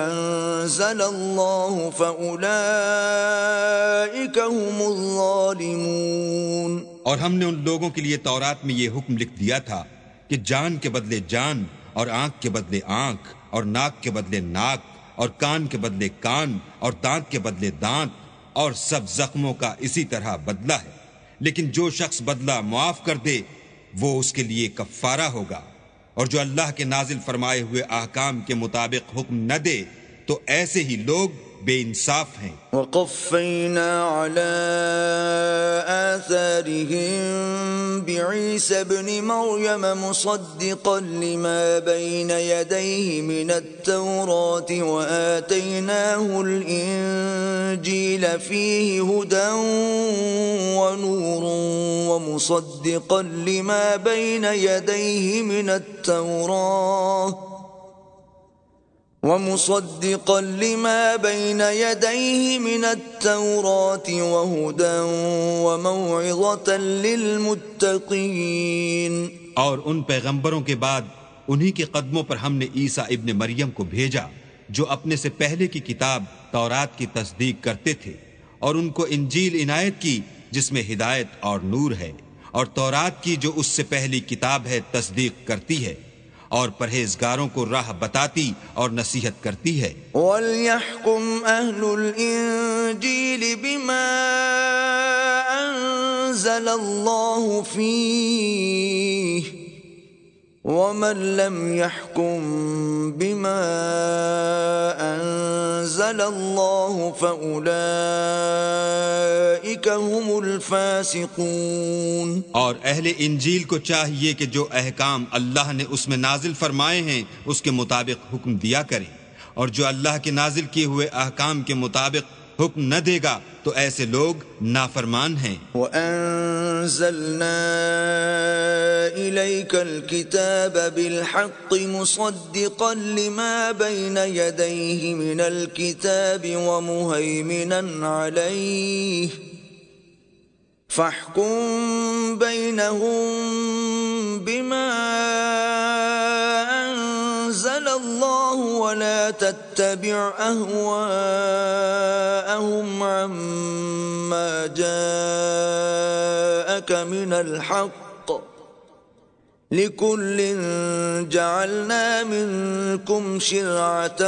أَنزَلَ اللَّهُ فَأُولَٰئِكَ هُمُ الظَّالِمُونَ۔ اور ہم نے ان لوگوں کے لیے تورات میں یہ حکم لکھ دیا تھا کہ جان کے بدلے جان، اور آنکھ کے بدلے آنکھ، اور ناک کے بدلے ناک، اور کان کے بدلے کان، اور دانت کے بدلے دانت، اور سب زخموں کا اسی طرح بدلہ ہے، لیکن جو شخص بدلہ معاف کر دے وہ اس کے لیے کفارہ ہوگا، اور جو اللہ کے نازل فرمائے ہوئے احکام کے مطابق حکم نہ دے تو ایسے ہی لوگ بے انصاف ہیں۔ وَقَفَّيْنَا عَلَىٰ آثَارِهِم بِعِيسَى ابْنِ مَرْيَمَ مُصَدِّقًا لِّمَا بَيْنَ يَدَيْهِ مِنَ التَّوْرَاةِ وَآتَيْنَاهُ الْإِنجِيلَ فِيهِ هُدًى وَنُورٌ وَمُصَدِّقًا لِّمَا بَيْنَ يَدَيْهِ مِنَ التَّوْرَاةِ وَهُدًى وَمَوْعِظَةً لِّلْمُتَّقِينَ۔ اور ان پیغمبروں کے بعد انہی کے قدموں پر ہم نے عیسیٰ ابن مریم کو بھیجا جو اپنے سے پہلے کی کتاب تورات کی تصدیق کرتے تھے، اور ان کو انجیل عنایت کی جس میں ہدایت اور نور ہے، اور تورات کی جو اس سے پہلی کتاب ہے تصدیق کرتی ہے، اور پرہیزگاروں کو راہ بتاتی اور نصیحت کرتی ہے۔ وَلْيَحْكُمْ أَهْلُ الْإِنجِيلِ بِمَا أَنزَلَ اللَّهُ فِيهِ وَمَن لَّمْ يَحْكُم بِمَا أَنزَلَ اللَّهُ فَأُولَٰئِكَ هُمُ الْفَاسِقُونَ۔ اور اہل انجیل کو چاہیے کہ جو احکام اللہ نے اس میں نازل فرمائے ہیں اس کے مطابق حکم دیا کریں، اور جو اللہ کے نازل کیے ہوئے احکام کے مطابق حکم نہ دے گا تو ایسے لوگ نافرمان ہیں۔ وَأَنزَلْنَا إِلَيْكَ الْكِتَابَ بِالْحَقِّ مُصَدِّقًا لِّمَا بَيْنَ يَدَيْهِ مِنَ الْكِتَابِ وَمُهَيْمِنًا عَلَيْهِ فَاحْكُم بَيْنَهُم بِمَا أَنزَلَ اللَّهُ وَلَا تَتَّبِعْ أَهْوَاءَهُمْ عَمَّا جَاءَكَ مِنَ الْحَقِّ لِكُلٍّ جَعَلْنَا مِنكُمْ شِرْعَةً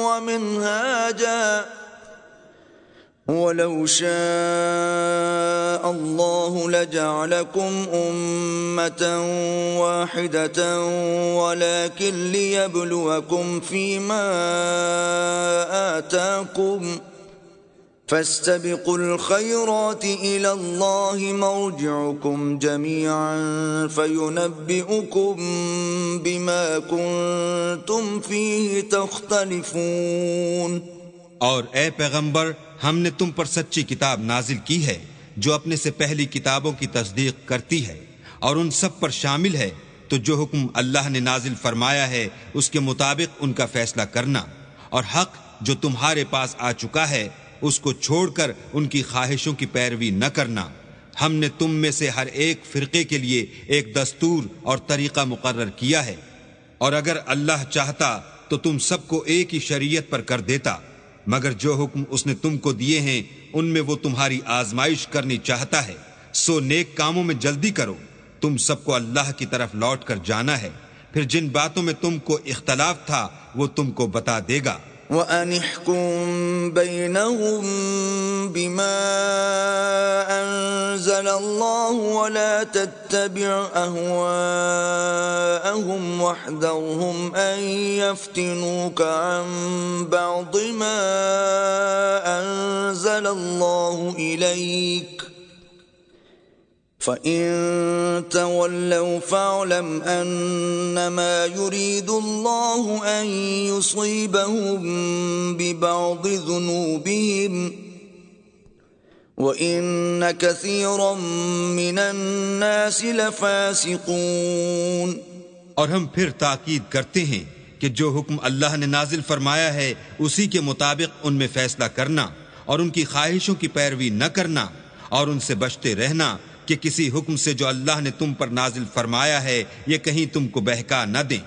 وَمِنْهَاجًا وَلَوْ شَاءَ اللَّهُ لَجَعَلَكُمْ أُمَّةً وَاحِدَةً وَلَكِنْ لِيَبْلُوَكُمْ فِيمَا آتَاكُمْ فَاسْتَبِقُوا الْخَيْرَاتِ إِلَى اللَّهِ مَرْجِعُكُمْ جَمِيعًا فَيُنَبِّئُكُم بِمَا كُنتُمْ فِيهِ تَخْتَلِفُونَ۔ اور اے پیغمبر، ہم نے تم پر سچی کتاب نازل کی ہے جو اپنے سے پہلی کتابوں کی تصدیق کرتی ہے، اور ان سب پر شامل ہے، تو جو حکم اللہ نے نازل فرمایا ہے اس کے مطابق ان کا فیصلہ کرنا، اور حق جو تمہارے پاس آ چکا ہے اس کو چھوڑ کر ان کی خواہشوں کی پیروی نہ کرنا۔ ہم نے تم میں سے ہر ایک فرقے کے لیے ایک دستور اور طریقہ مقرر کیا ہے، اور اگر اللہ چاہتا تو تم سب کو ایک ہی شریعت پر کر دیتا، مگر جو حکم اس نے تم کو دیے ہیں ان میں وہ تمہاری آزمائش کرنی چاہتا ہے، سو نیک کاموں میں جلدی کرو، تم سب کو اللہ کی طرف لوٹ کر جانا ہے، پھر جن باتوں میں تم کو اختلاف تھا وہ تم کو بتا دے گا۔ وَأَنِ احْكُم بَيْنَهُم بِمَا أَنزَلَ اللَّهُ وَلَا تَتَّبِعْ أَهْوَاءَهُمْ وَاحْذَرْهُمْ أَن يَفْتِنُوكَ عَن بَعْضِ مَا أَنزَلَ اللَّهُ إِلَيْكَ فَإِن تَوَلَّوْا فَاعْلَمْ أَنَّمَا يُرِيدُ اللَّهُ أَن يُصِيبَهُم بِبَعْضِ ذُنُوبِهِمْ وَإِنَّ كَثِيرًا مِّنَ النَّاسِ لَفَاسِقُونَ۔ اور ہم پھر تاکید کرتے ہیں کہ جو حکم اللہ نے نازل فرمایا ہے اسی کے مطابق ان میں فیصلہ کرنا اور ان کی خواہشوں کی پیروی نہ کرنا، اور ان سے بچتے رہنا کہ کسی حکم سے جو اللہ نے تم پر نازل فرمایا ہے یہ کہیں تم کو بہکا نہ دیں۔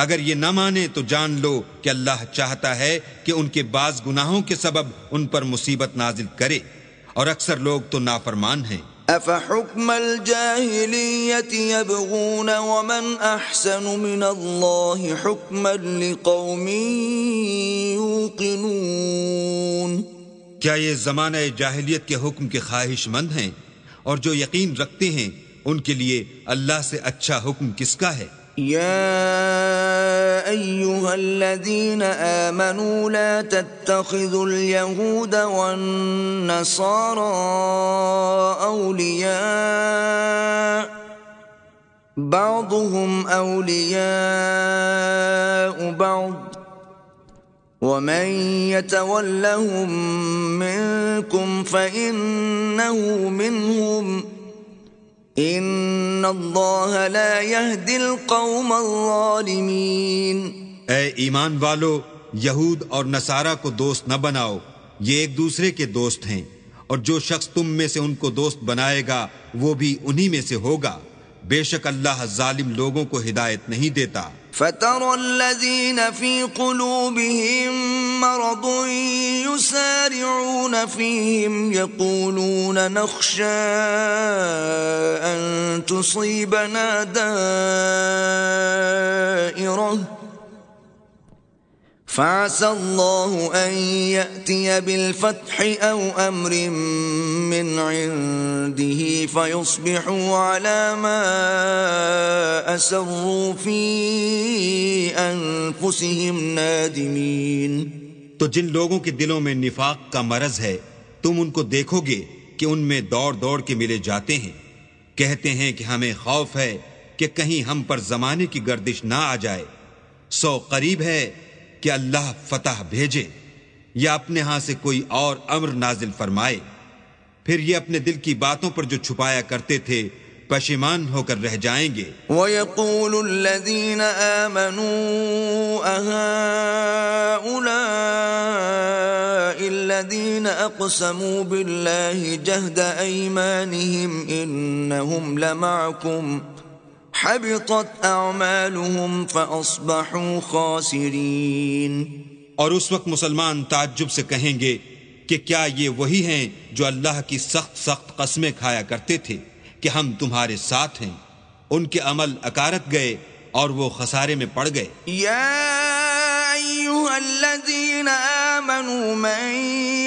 اگر یہ نہ مانے تو جان لو کہ اللہ چاہتا ہے کہ ان کے بعض گناہوں کے سبب ان پر مصیبت نازل کرے، اور اکثر لوگ تو نافرمان ہیں۔ أَفَحُكْمَ الْجَاهِلِيَّةِ يَبْغُونَ وَمَنْ أَحْسَنُ مِنَ اللَّهِ حُكْمًا لِقَوْمٍ يُوقِنُونَ۔ کیا یہ زمانہ جاہلیت کے حکم کے خواہش مند ہیں؟ اور جو یقین رکھتے ہیں ان کے لیے اللہ سے اچھا حکم کس کا ہے؟ يا أيها الذين آمنوا لا تتخذوا اليهود والنصارى أولياء بعضهم أولياء بعض ومن يتولهم منكم فإنه منهم ان اللہ لا يهدی القوم الظالمین۔ اے ایمان والو، یہود اور نصارہ کو دوست نہ بناؤ، یہ ایک دوسرے کے دوست ہیں، اور جو شخص تم میں سے ان کو دوست بنائے گا وہ بھی انہی میں سے ہوگا، بے شک اللہ ظالم لوگوں کو ہدایت نہیں دیتا۔ فَتَرَى الَّذِينَ فِي قُلُوبِهِم مَّرَضٌ يُسَارِعُونَ فِيهِمْ يَقُولُونَ نَخْشَىٰ أَن تُصِيبَنَا دَائِرَةٌ فَعَسَى اللَّهُ أَن يَأْتِيَ بِالْفَتْحِ أَوْ أَمْرٍ مِّنْ عِندِهِ فَيُصْبِحُوا عَلَى مَا أَسَرُّوا فِي أَنفُسِهِمْ نَادِمِينَ۔ تو جن لوگوں کے دلوں میں نفاق کا مرض ہے تم ان کو دیکھو گے کہ ان میں دوڑ دوڑ کے ملے جاتے ہیں، کہتے ہیں کہ ہمیں خوف ہے کہ کہیں ہم پر زمانے کی گردش نہ آ جائے، سو قریب ہے کہ اللہ فتح بھیجے یا اپنے ہاں سے کوئی اور امر نازل فرمائے، پھر یہ اپنے دل کی باتوں پر جو چھپایا کرتے تھے پشیمان ہو کر رہ جائیں گے۔ وَيَقُولُ الَّذِينَ آمَنُوا أَهَٰؤُلَاءِ الَّذِينَ أَقْسَمُوا بِاللَّهِ جَهْدَ أَيْمَانِهِمْ إِنَّهُمْ لَمَعَكُمْ حَبِطَتْ أَعْمَالُهُمْ فَأَصْبَحُوا خَاسِرِينَ۔ اور اس وقت مسلمان تعجب سے کہیں گے کہ کیا یہ وہی ہیں جو اللہ کی سخت سخت قسمیں کھایا کرتے تھے کہ ہم تمہارے ساتھ ہیں، ان کے عمل اکارت گئے اور وہ خسارے میں پڑ گئے۔ یا ایھا الذین آمنوا من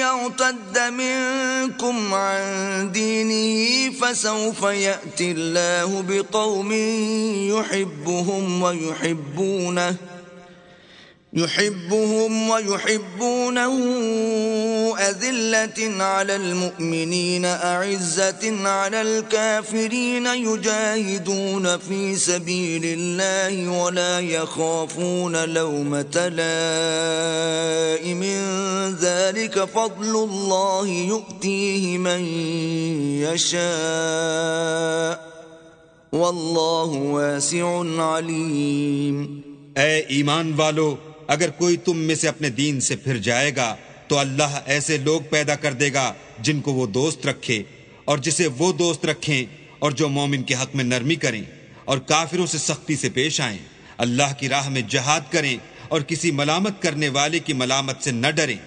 یرتد منکم عن دینہ فسوف یأتی اللہ بقوم يحبهم ويحبونه أذلة على المؤمنين أعزة على الكافرين يجاهدون في سبيل الله ولا يخافون لومة لائم ذلك فضل الله يؤتيه من يشاء والله واسع عليم۔ اے ایمان والو، اگر کوئی تم میں سے اپنے دین سے پھر جائے گا تو اللہ ایسے لوگ پیدا کر دے گا جن کو وہ دوست رکھے اور جسے وہ دوست رکھیں، اور جو مومن کے حق میں نرمی کریں اور کافروں سے سختی سے پیش آئیں، اللہ کی راہ میں جہاد کریں اور کسی ملامت کرنے والے کی ملامت سے نہ ڈریں۔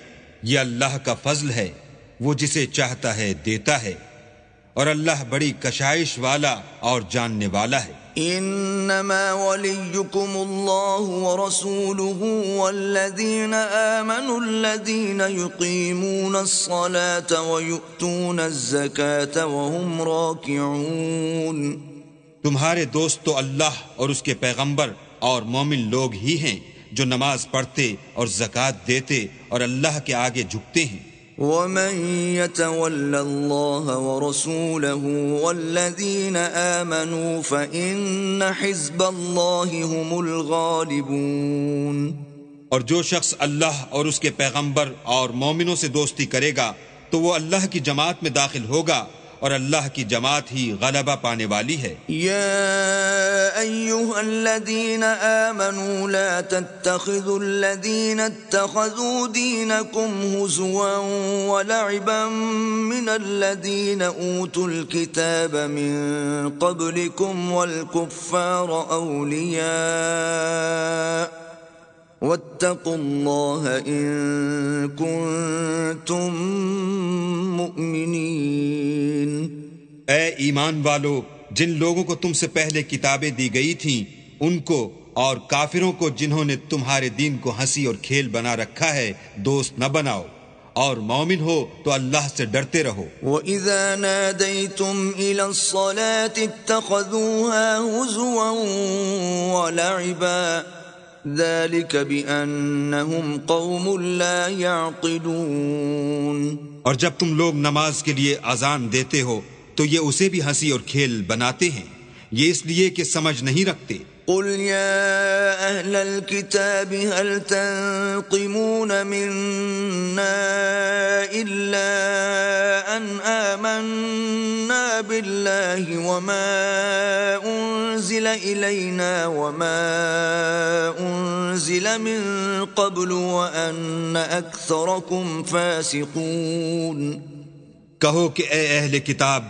یہ اللہ کا فضل ہے، وہ جسے چاہتا ہے دیتا ہے، اور اللہ بڑی کشائش والا اور جاننے والا ہے۔ انما وليكم الله ورسوله والذين آمنوا الذين يقيمون الصلاة ويؤتون الزكاة وهم راكعون. تمہارے دوست تو اللہ اور اس کے پیغمبر اور مومن لوگ ہی ہیں جو نماز پڑھتے اور زکوٰۃ دیتے اور اللہ کے آگے جھکتے ہیں. وَمَن يَتَوَلَّ اللَّهَ وَرَسُولَهُ وَالَّذِينَ آمَنُوا فَإِنَّ حِزْبَ اللَّهِ هُمُ الْغَالِبُونَ. اور جو شخص اللہ اور اس کے پیغمبر اور مومنوں سے دوستی کرے گا تو وہ اللہ کی جماعت میں داخل ہوگا اور اللہ کی جماعت ہی غلبہ پانے والی ہے. یا ایھا الذین آمنوا لا تتخذوا الذین اتخذوا دینکم ہزوا ولعبا من الذین اوتوا الکتاب من قبلکم والکفار اولیاء واتقوا اللہ ان کنتم مؤمنین. اے ایمان والو، جن لوگوں کو تم سے پہلے کتابیں دی گئی تھیں ان کو اور کافروں کو جنہوں نے تمہارے دین کو ہنسی اور کھیل بنا رکھا ہے دوست نہ بناؤ، اور مومن ہو تو اللہ سے ڈرتے رہو. وَإِذَا نَادَيْتُمْ إِلَى الصَّلَاةِ اتَّخَذُوهَا هُزُوًا وَلَعِبًا ذَلِكَ بِأَنَّهُمْ قَوْمٌ لَا يَعْقِلُونَ. اور جب تم لوگ نماز کے لیے اذان دیتے ہو تو یہ اسے بھی ہنسی اور کھیل بناتے ہیں، یہ اس لیے کہ سمجھ نہیں رکھتے. قل يا أهل الكتاب هل تنقمون منا إلا أن آمنا بالله وما أنزل إلينا وما أنزل من قبل وأن أكثركم فاسقون. کہو کہ اے اہل کتاب،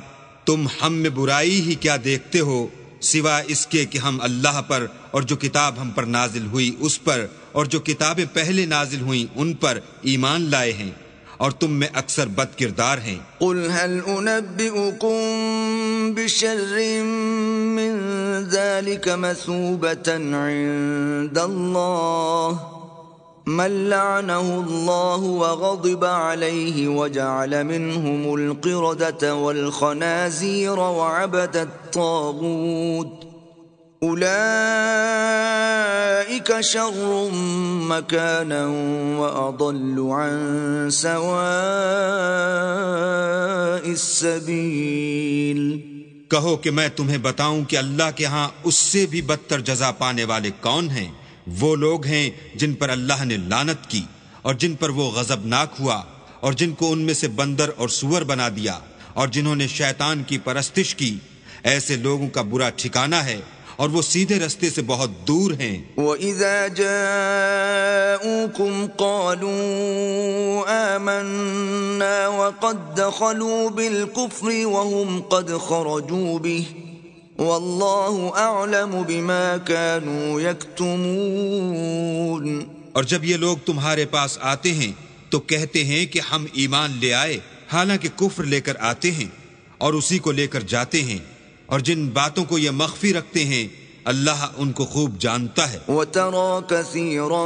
تم ہم میں برائی ہی کیا دیکھتے ہو سوائے اس کے کہ ہم اللہ پر اور جو کتاب ہم پر نازل ہوئی اس پر اور جو کتابیں پہلے نازل ہوئیں ان پر ایمان لائے ہیں، اور تم میں اکثر بد کردار ہیں. قل هل انبئكم بشر من ذلك مثوبة عند الله من لعنه الله وغضب عليه وجعل منهم القردة والخنازير وعبد الطاغوت أولئك شر مكانا وأضل عن سواء السبيل. کہو کہ میں تمہیں بتاؤں کہ اللہ کے ہاں اس سے بھی بدتر جزا پانے والے کون ہیں؟ وہ لوگ ہیں جن پر اللہ نے لعنت کی اور جن پر وہ غضبناک ہوا اور جن کو ان میں سے بندر اور سور بنا دیا اور جنہوں نے شیطان کی پرستش کی. ایسے لوگوں کا برا ٹھکانہ ہے اور وہ سیدھے رستے سے بہت دور ہیں. وَإِذَا جَاءُوكُمْ قَالُوا آمَنَّا وَقَدْ دَخَلُوا بِالْكُفْرِ وَهُمْ قَدْ خَرَجُوا بِهِ وَاللَّهُ أَعْلَمُ بِمَا كَانُوا يَكْتُمُونَ. اور جب یہ لوگ تمہارے پاس آتے ہیں تو کہتے ہیں کہ ہم ایمان لے آئے، حالانکہ کفر لے کر آتے ہیں اور اسی کو لے کر جاتے ہیں، اور جن باتوں کو یہ مخفی رکھتے ہیں اللہ ان کو خوب جانتا ہے. وَتَرَى كَثِيرًا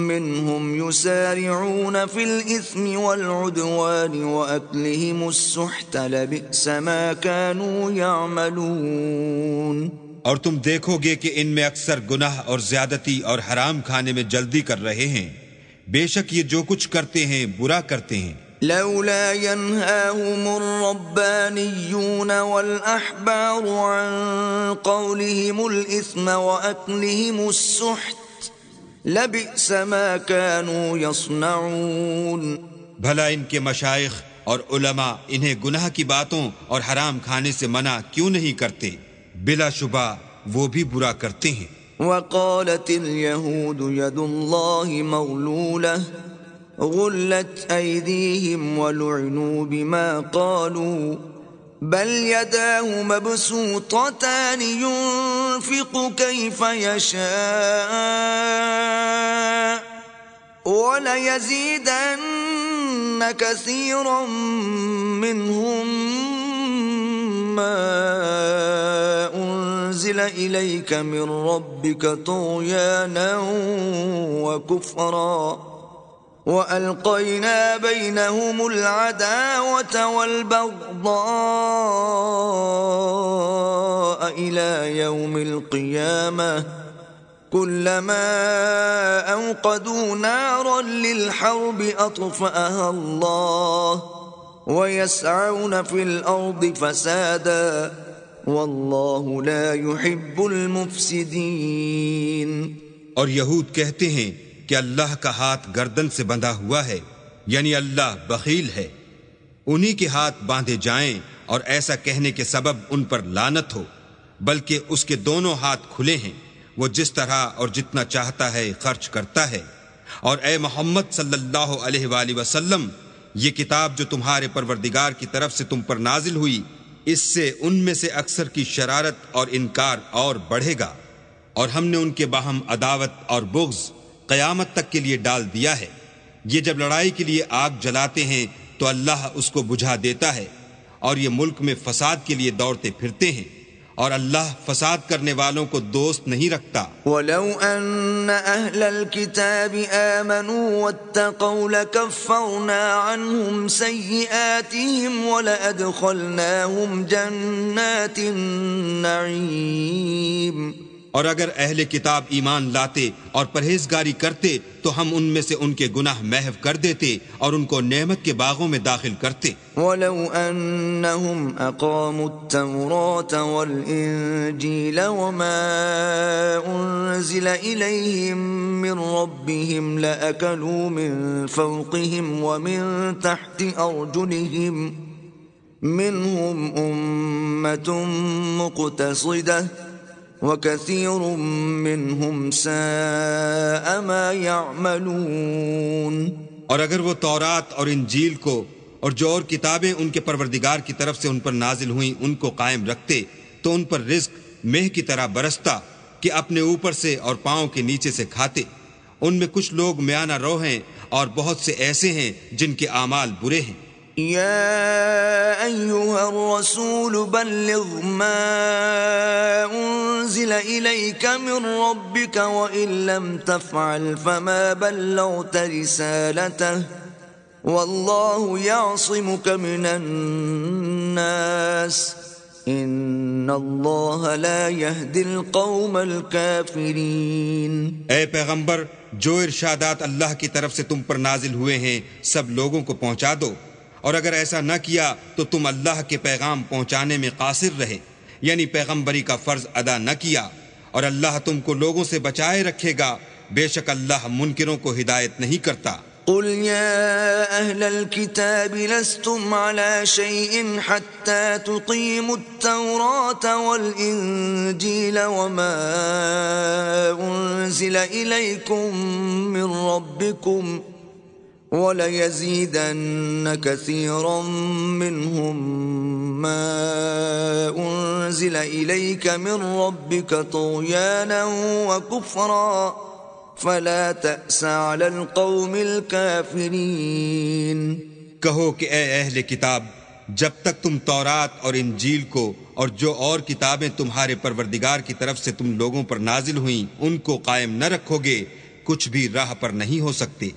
مِّنْهُمْ يُسَارِعُونَ فِي الْإِثْمِ وَالْعُدْوَانِ وَأَكْلِهِمُ السُّحْتَ لَبِئْسَ مَا كَانُوا يَعْمَلُونَ. اور تم دیکھو گے کہ ان میں اکثر گناہ اور زیادتی اور حرام کھانے میں جلدی کر رہے ہیں، بے شک یہ جو کچھ کرتے ہیں برا کرتے ہیں. لولا ينهاهم الربانيون والأحبار عن قولهم الإثم وأكلهم السحت لبئس ما كانوا يصنعون. بھلا ان کے مشائخ اور علماء انہیں گناہ کی باتوں اور حرام کھانے سے منع کیوں نہیں کرتے؟ بلا شبہ وہ بھی برا کرتے ہیں. وقالت اليهود يد الله مغلولة غلت أيديهم ولعنوا بما قالوا بل يداه مبسوطتان ينفق كيف يشاء وليزيدن كثيرا منهم ما أنزل إليك من ربك طغيانا وكفرا وألقينا بينهم العداوة والبغضاء إلى يوم القيامة كلما أوقدوا نارا للحرب أطفأها الله ويسعون في الأرض فسادا والله لا يحب المفسدين۔ اور یہود کہتے ہیں کہ اللہ کا ہاتھ گردن سے بندھا ہوا ہے، یعنی اللہ بخیل ہے، انہی کے ہاتھ باندھے جائیں اور ایسا کہنے کے سبب ان پر لعنت ہو، بلکہ اس کے دونوں ہاتھ کھلے ہیں، وہ جس طرح اور جتنا چاہتا ہے خرچ کرتا ہے۔ اور اے محمد صلی اللہ علیہ وآلہ وسلم، یہ کتاب جو تمہارے پروردگار کی طرف سے تم پر نازل ہوئی، اس سے ان میں سے اکثر کی شرارت اور انکار اور بڑھے گا، اور ہم نے ان کے باہم عداوت اور بغض قیامت تک کے لیے ڈال دیا ہے۔ یہ جب لڑائی کے لیے آگ جلاتے ہیں تو اللہ اس کو بجھا دیتا ہے، اور یہ ملک میں فساد کے لیے دوڑتے پھرتے ہیں، اور اللہ فساد کرنے والوں کو دوست نہیں رکھتا۔ وَلَوْ أَنَّ أَهْلَ الْكِتَابِ آمَنُوا وَاتَّقَوْا لَكَفَّرْنَا عَنْهُمْ سَيِّئَاتِهِمْ وَلَأَدْخَلْنَاهُمْ جَنَّاتِ النَّعِيمِ۔ اور اگر اہل کتاب ایمان لاتے اور پرہیزگاری کرتے تو ہم ان میں سے ان کے گناہ محو کر دیتے اور ان کو نعمت کے باغوں میں داخل کرتے۔ وَلَوْ أَنَّهُمْ أَقَامُوا التَّوْرَاةَ وَالْإِنْجِيلَ وَمَا أُنْزِلَ إِلَيْهِمْ مِنْ رَبِّهِمْ لَأَكَلُوا مِنْ فَوْقِهِمْ وَمِنْ تَحْتِ أَرْجُلِهِمْ مِنْهُمْ أُمَّةٌ مُقْتَصِدَةٌ وَكَثِيرٌ مِّنْهُمْ سَاءَ مَا يَعْمَلُونَ۔ اور اگر وہ تورات اور انجیل کو اور جو اور کتابیں ان کے پروردگار کی طرف سے ان پر نازل ہوئیں ان کو قائم رکھتے تو ان پر رزق مہ کی طرح برستا کہ اپنے اوپر سے اور پاؤں کے نیچے سے کھاتے۔ ان میں کچھ لوگ میانہ رو ہیں اور بہت سے ایسے ہیں جن کے اعمال برے ہیں۔ يا أيها الرسول بلغ ما أنزل إليك من ربك وإن لم تفعل فما بلغت رسالته والله يعصمك من الناس إن الله لا يهدي القوم الكافرين۔ اے پیغمبر، جو ارشادات اللہ کی طرف سے تم پر نازل ہوئے ہیں سب لوگوں کو پہنچا دو، اور اگر ایسا نہ کیا تو تم اللہ کے پیغام پہنچانے میں قاصر رہے، یعنی پیغمبری کا فرض ادا نہ کیا، اور اللہ تم کو لوگوں سے بچائے رکھے گا، بے شک اللہ منکروں کو ہدایت نہیں کرتا۔ قل يا أهل الكتاب لستم على شيء حتى تقيموا التوراة والإنجيل وما أنزل إليكم من ربكم وَلَيَزِيدَنَّ كَثِيرًا مِّنْهُمْ مَا أُنزِلَ إِلَيْكَ مِنْ رَبِّكَ طُغْيَانًا وَكُفْرًا فَلَا تَأْسَ عَلَى الْقَوْمِ الْكَافِرِينَ۔ کہو کہ اے اہل کتاب، جب تک تم تورات اور انجیل کو اور جو اور کتابیں تمہارے پروردگار کی طرف سے تم لوگوں پر نازل ہوئیں ان کو قائم نہ رکھو گے، کچھ بھی راہ پر نہیں ہو سکتے۔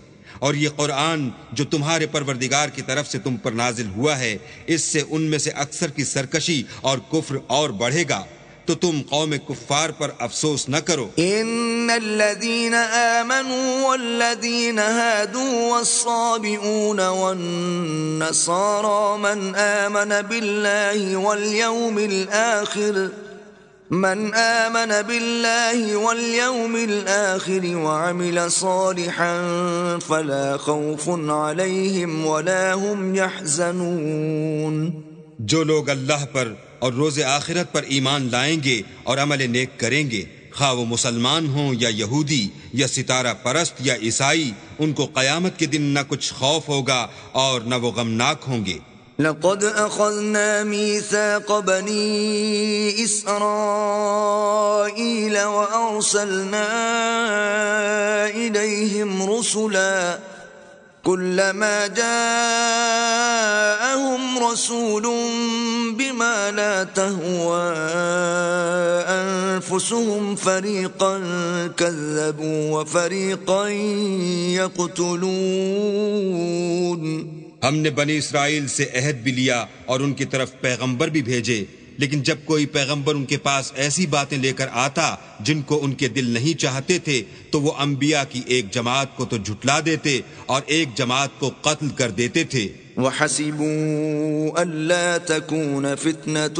اور یہ قرآن جو تمہارے پروردگار کی طرف سے تم پر نازل ہوا ہے، اس سے ان میں سے اکثر کی سرکشی اور کفر اور بڑھے گا، تو تم قوم کفار پر افسوس نہ کرو۔ ان الذين آمنوا والذين هادوا والصابئون والنصارى من آمن بالله واليوم الآخر وعمل صالحا فلا خوف عليهم ولا هم يحزنون۔ جو لوگ اللہ پر اور روز آخرت پر ایمان لائیں گے اور عمل نیک کریں گے، خواہ وہ مسلمان ہوں یا یہودی یا ستارہ پرست یا عیسائی، ان کو قیامت کے دن نہ کچھ خوف ہوگا اور نہ وہ غمناک ہوں گے۔ لقد أخذنا ميثاق بني إسرائيل وأرسلنا إليهم رسلا كلما جاءهم رسول بما لا تهوى أنفسهم فريقا كذبوا وفريقا يقتلون. ہم نے بنی اسرائیل سے عہد بھی لیا اور ان کی طرف پیغمبر بھی بھیجے، لیکن جب کوئی پیغمبر ان کے پاس ایسی باتیں لے کر آتا جن کو ان کے دل نہیں چاہتے تھے تو وہ انبیاء کی ایک جماعت کو تو جھٹلا دیتے اور ایک جماعت کو قتل کر دیتے تھے. وحسبوا ألا تكون فتنة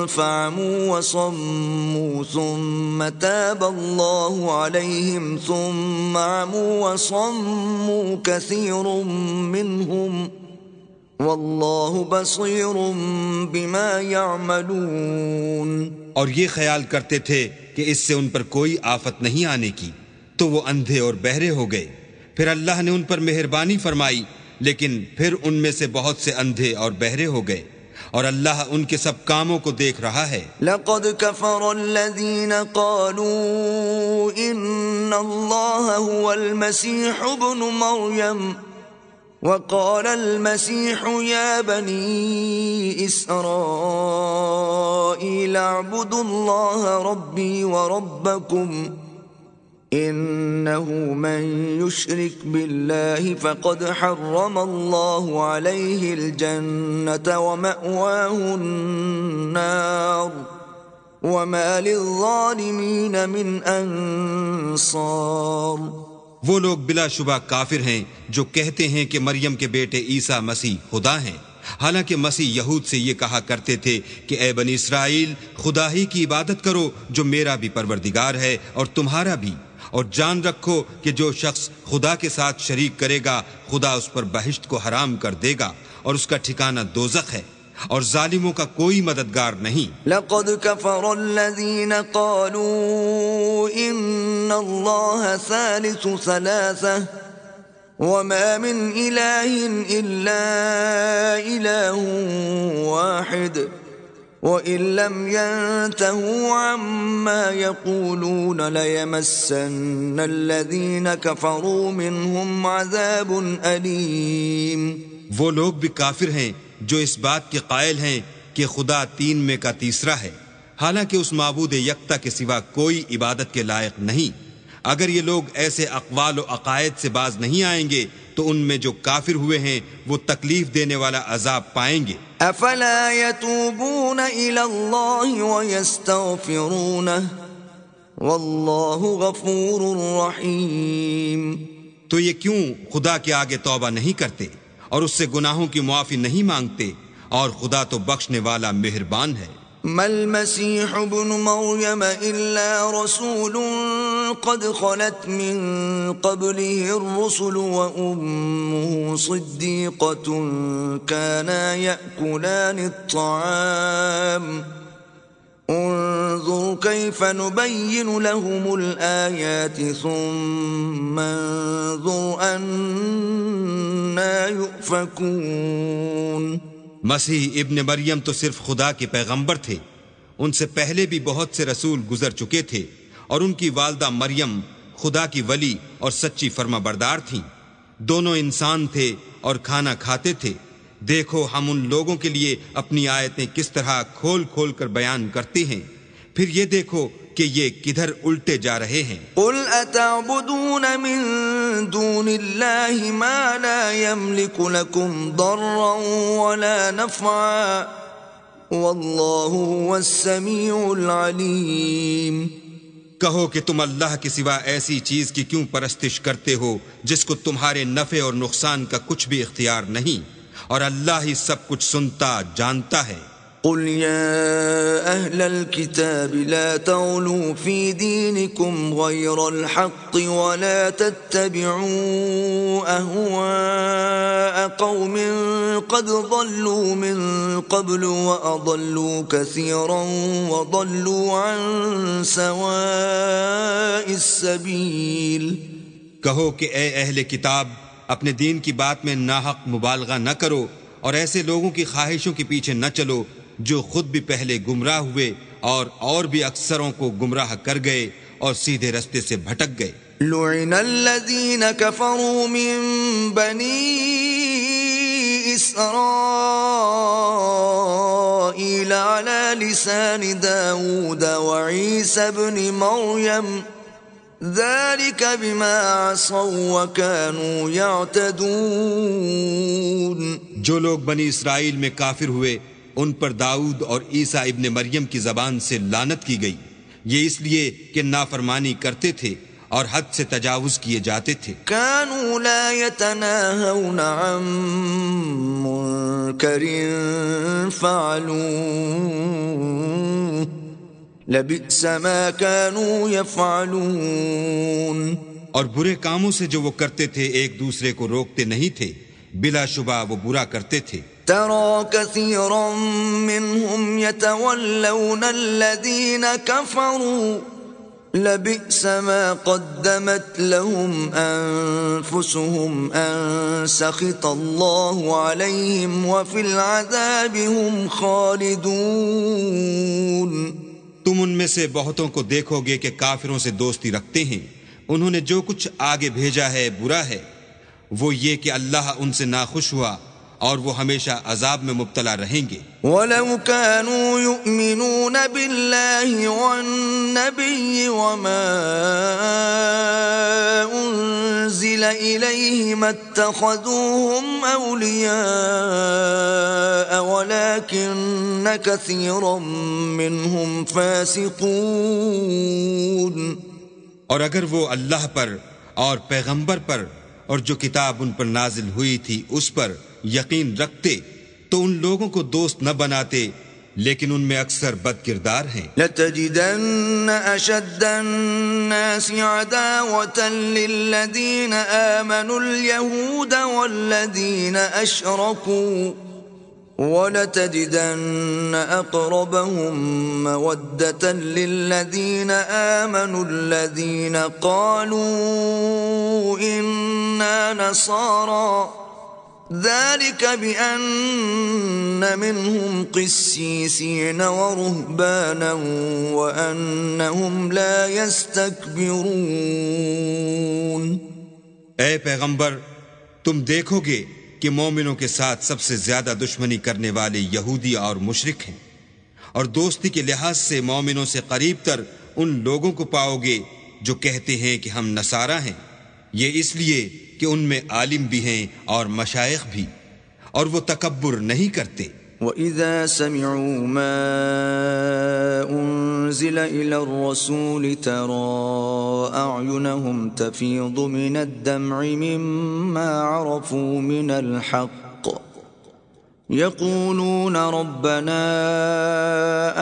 فعموا وصموا ثم تاب الله عليهم ثم عموا وصموا كثير منهم والله بصير بما يعملون. اور یہ خیال کرتے تھے کہ اس سے ان پر کوئی آفت نہیں آنے کی، تو وہ اندھے اور بہرے ہو گئے. پھر اللہ نے ان پر مہربانی فرمائی، لیکن پھر ان میں سے بہت سے اندھے اور بہرے ہو گئے، اور اللہ ان کے سب کاموں کو دیکھ رہا ہے. لقد كفر الذين قالوا إن الله هو المسيح ابن مريم وقال المسيح يا بني إسرائيل اعبدوا الله ربي وربكم إنه من يشرك بالله فقد حرم الله عليه الجنة ومأواه النار وما للظالمين من أنصار. وہ لوگ بلا شبہ کافر ہیں جو کہتے ہیں کہ مریم کے بیٹے عیسیٰ مسیح خدا ہیں، حالانکہ مسیح یہود سے یہ کہا کرتے تھے کہ اے بنی اسرائیل، خدا ہی کی عبادت کرو جو میرا بھی پروردگار ہے اور تمہارا بھی، اور جان رکھو کہ جو شخص خدا کے ساتھ شریک کرے گا خدا اس پر بہشت کو حرام کر دے گا اور اس کا ٹھکانہ دوزخ ہے، اور ظالموں کا کوئی مددگار نہیں. لقد كفر الذين قالوا إن الله ثالث ثلاثة وما من إله إلا إله واحد وَإِن لَّمْ يَنْتَهُوا عَمَّا يَقُولُونَ لَيَمَسَّنَّ الَّذِينَ كَفَرُوا مِنْهُمْ عَذَابٌ أَلِيمٌ. وہ لوگ بھی کافر ہیں جو اس بات کے قائل ہیں کہ خدا تین میں کا تیسرا ہے، حالانکہ اس معبود یکتا کے سوا کوئی عبادت کے لائق نہیں. اگر یہ لوگ ایسے اقوال و عقائد سے باز نہیں آئیں گے تو ان میں جو کافر ہوئے ہیں وہ تکلیف دینے والا عذاب پائیں گے. افلا يتوبون الى الله ويستغفرونه والله غفور رحيم. تو یہ کیوں خدا کے آگے توبہ نہیں کرتے اور اس سے گناہوں کی معافی نہیں مانگتے، اور خدا تو بخشنے والا مہربان ہے. ما المسيح ابن مريم إلا رسول قد خلت من قبله الرسل وأمه صديقة كانا يأكلان الطعام انظر كيف نبين لهم الآيات ثم انظر أنا يؤفكون. مسیح ابن مریم تو صرف خدا کے پیغمبر تھے، ان سے پہلے بھی بہت سے رسول گزر چکے تھے، اور ان کی والدہ مریم خدا کی ولی اور سچی فرما بردار تھیں. دونوں انسان تھے اور کھانا کھاتے تھے. دیکھو ہم ان لوگوں کے لیے اپنی آیتیں کس طرح کھول کھول کر بیان کرتے ہیں، پھر یہ دیکھو کہ یہ کدھر الٹے جا رہے ہیں. قل اتعبدون من دون اللہ ما لا يملك لكم ضرا ولا نفعا واللہ هو السمیع العلیم. کہو کہ تم اللہ کے سوا ایسی چیز کی کیوں پرستش کرتے ہو جس کو تمہارے نفع اور نقصان کا کچھ بھی اختیار نہیں، اور اللہ ہی سب کچھ سنتا جانتا ہے. قل يا أهل الكتاب لا تغلوا في دينكم غير الحق ولا تتبعوا أهواء قوم قد ضلوا من قبل وأضلوا كثيرا وضلوا عن سواء السبيل. کہو کہ اے اہل کتاب اپنے دین کی بات میں ناحق مبالغہ نہ کرو اور ایسے لوگوں کی خواہشوں کے پیچھے نہ چلو جو خود بھی پہلے گمراہ ہوئے اور بھی اکثروں کو گمراہ کر گئے اور سیدھے رستے سے بھٹک گئے. لعن الذين كفروا من بني إسرائيل على لسان داود وعيسى بن مريم ذلك بما عصوا وكانوا يعتدون. جو لوگ بنی اسرائیل میں کافر ہوئے ان پر داؤد اور عیسیٰ ابن مریم کی زبان سے لعنت کی گئی، یہ اس لیے کہ نافرمانی کرتے تھے اور حد سے تجاوز کیے جاتے تھے. كانوا لا يتناهون عن منكر فعلوه لبئس ما كانوا يفعلون. اور برے کاموں سے جو وہ کرتے تھے ایک دوسرے کو روکتے نہیں تھے، بلا شبہ وہ برا کرتے تھے. ترى كثيرا منهم يتولون الذين كفروا لبئس ما قدمت لهم أنفسهم أن سخط الله عليهم وفي العذاب هم خالدون. تم ان میں سے بہتوں کو دیکھو گے کہ کافروں سے دوستی رکھتے ہیں، انہوں نے جو کچھ آگے بھیجا ہے برا ہے، وہ یہ کہ اللہ ان سے ناخوش ہوا اور وہ ہمیشہ عذاب میں مبتلا رہیں گے. وَلَوْ كَانُوا يُؤْمِنُونَ بِاللَّهِ وَالنَّبِيِّ وَمَا أُنزِلَ إِلَيْهِ مَا اتَّخَذُوهُمْ أَوْلِيَاءَ وَلَكِنَّ كَثِيرًا مِّنْهُمْ فَاسِقُونَ. اور اگر وہ اللہ پر اور پیغمبر پر اور جو کتاب ان پر نازل ہوئی تھی اس پر یقین رکھتے تو ان لوگوں کو دوست نہ بناتے، لیکن ان میں اکثر بد کردار ہیں. لَتَجِدَنَّ أَشَدَّ النَّاسِ عَدَاوَةً لِّلَّذِينَ آمَنُوا الْيَهُودَ وَالَّذِينَ أَشْرَكُوا وَلَتَجِدَنَّ أَقْرَبَهُم مَّوَدَّةً لِّلَّذِينَ آمَنُوا الَّذِينَ قَالُوا إِنَّا نَصَارَىٰ ذَلِكَ بِأَنَّ مِنْهُمْ قِسِّيسِينَ وَرُهْبَانًا وَأَنَّهُمْ لَا يَسْتَكْبِرُونَ. اے پیغمبر، تم دیکھو گے کہ مومنوں کے ساتھ سب سے زیادہ دشمنی کرنے والے یہودی اور مشرک ہیں، اور دوستی کے لحاظ سے مومنوں سے قریب تر ان لوگوں کو پاؤ گے جو کہتے ہیں کہ ہم نصارہ ہیں، یہ اس لیے کہ ان میں عالم بھی ہیں اور مشائخ بھی، اور وہ تکبر نہیں کرتے. وَإِذَا سَمِعُوا مَا أُنزِلَ إِلَى الرَّسُولِ تَرَىٰ أَعْيُنَهُمْ تَفِيضُ مِنَ الدَّمْعِ مِمَّا عَرَفُوا مِنَ الْحَقِّ يَقُولُونَ رَبَّنَا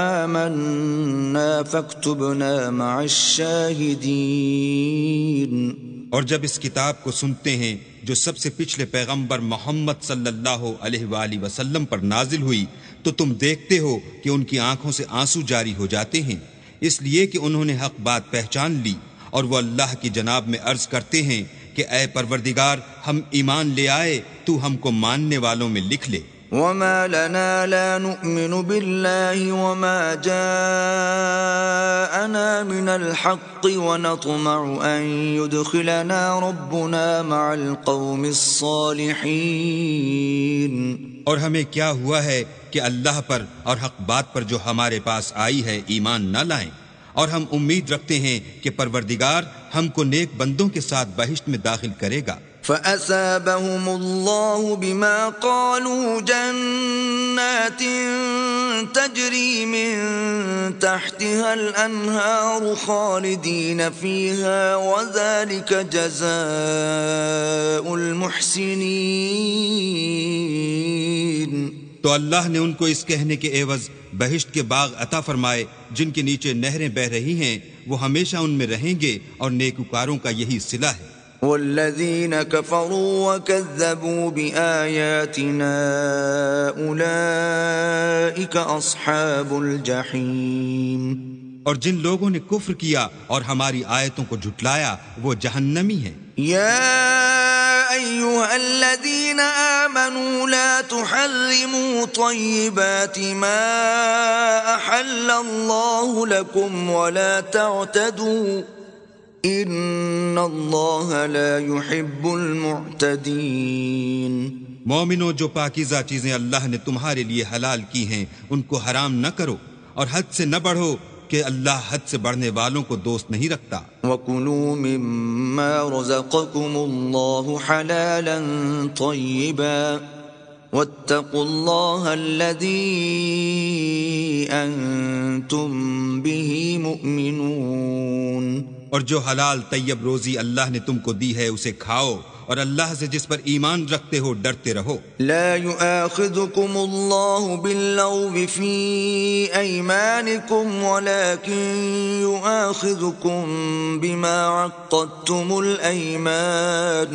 آمَنَّا فَاكْتُبْنَا مَعَ الشَّاهِدِينَ. اور جب اس کتاب کو سنتے ہیں جو سب سے پچھلے پیغمبر محمد صلی اللہ علیہ وآلہ وسلم پر نازل ہوئی، تو تم دیکھتے ہو کہ ان کی آنکھوں سے آنسو جاری ہو جاتے ہیں، اس لیے کہ انہوں نے حق بات پہچان لی، اور وہ اللہ کی جناب میں عرض کرتے ہیں کہ اے پروردگار، ہم ایمان لے آئے، تو ہم کو ماننے والوں میں لکھ لے. وما لنا لا نؤمن بالله وما جاءنا من الحق ونطمع أن يدخلنا ربنا مع القوم الصالحين. اور ہمیں کیا ہوا ہے کہ اللہ پر اور حق بات پر جو ہمارے پاس آئی ہے ایمان نہ لائیں، اور ہم امید رکھتے ہیں کہ پروردگار ہم کو نیک بندوں کے ساتھ بہشت میں داخل کرے گا. فَأَثَابَهُمُ اللَّهُ بِمَا قَالُوا جَنَّاتٍ تَجْرِي مِن تَحْتِهَا الْأَنْهَارُ خَالِدِينَ فِيهَا وَذَلِكَ جَزَاءُ الْمُحْسِنِينَ. تو اللہ نے ان کو اس کہنے کے عوض بہشت کے باغ عطا فرمائے جن کے نیچے نہریں بہ رہی ہیں، وہ ہمیشہ ان میں رہیں گے، اور نیکوکاروں کا یہی صلہ ہے. والذین کفروا وکذبوا بآیاتنا اولئک اصحاب الجحیم. اور جن لوگوں نے کفر کیا اور ہماری آیتوں کو جھٹلایا وہ جہنمی ہیں. یا ایھا الذین آمنوا لا تحرموا طیبات ما احل اللہ لکم ولا تعتدوا ان اللہ لا يحب المعتدین۔ مومنو، جو پاکیزہ چیزیں اللہ نے تمہارے لیے حلال کی ہیں ان کو حرام نہ کرو، اور حد سے نہ بڑھو کہ اللہ حد سے بڑھنے والوں کو دوست نہیں رکھتا۔ وَكُلُوا مِمَّا رَزَقَكُمُ اللَّهُ حَلَالًا طَيِّبًا وَاتَّقُوا اللَّهَ الَّذِي أَنْتُمْ بِهِ مُؤْمِنُونَ۔ اور جو حلال طیب روزی اللہ نے تم کو دی ہے اسے کھاؤ، اور اللہ سے جس پر ایمان رکھتے ہو ڈرتے رہو۔ لا يؤاخذكم الله باللغو في أيمانكم ولكن يؤاخذكم بما عقدتم الأيمان،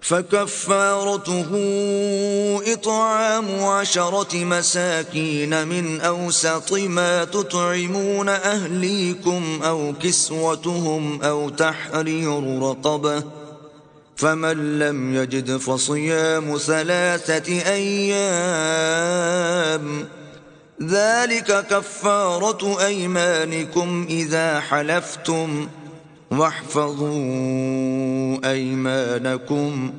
فكفارته إطعام 10 مساكين من أوسط ما تطعمون أهليكم أو كسوتهم أو تحرير رقبة، فمن لم يجد فصيام 3 أيام، ذلك كفارة أيمانكم إذا حلفتم، واحفظوا أيمانكم،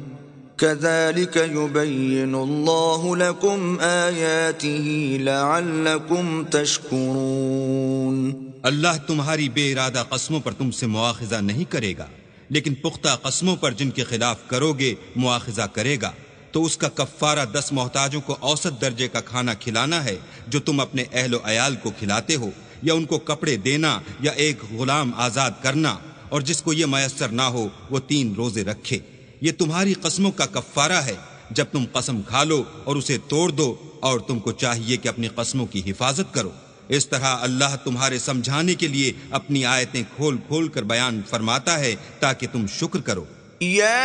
كذلك يبين الله لكم آياته لعلكم تشكرون۔ اللہ تمہاری بے ارادہ قسموں پر تم سے مواخذہ نہیں کرے گا، لیکن پختہ قسموں پر جن کے خلاف کرو گے مواخذہ کرے گا، تو اس کا کفارہ 10 محتاجوں کو اوسط درجے کا کھانا کھلانا ہے جو تم اپنے اہل و عیال کو کھلاتے ہو، یا ان کو کپڑے دینا، یا ایک غلام آزاد کرنا، اور جس کو یہ میسر نہ ہو وہ 3 روزے رکھے۔ یہ تمہاری قسموں کا کفارہ ہے جب تم قسم کھا لو اور اسے توڑ دو، اور تم کو چاہیے کہ اپنی قسموں کی حفاظت کرو۔ اس طرح اللہ تمہارے سمجھانے کے لیے اپنی آیتیں کھول کھول کر بیان فرماتا ہے تاکہ تم شکر کرو۔ یا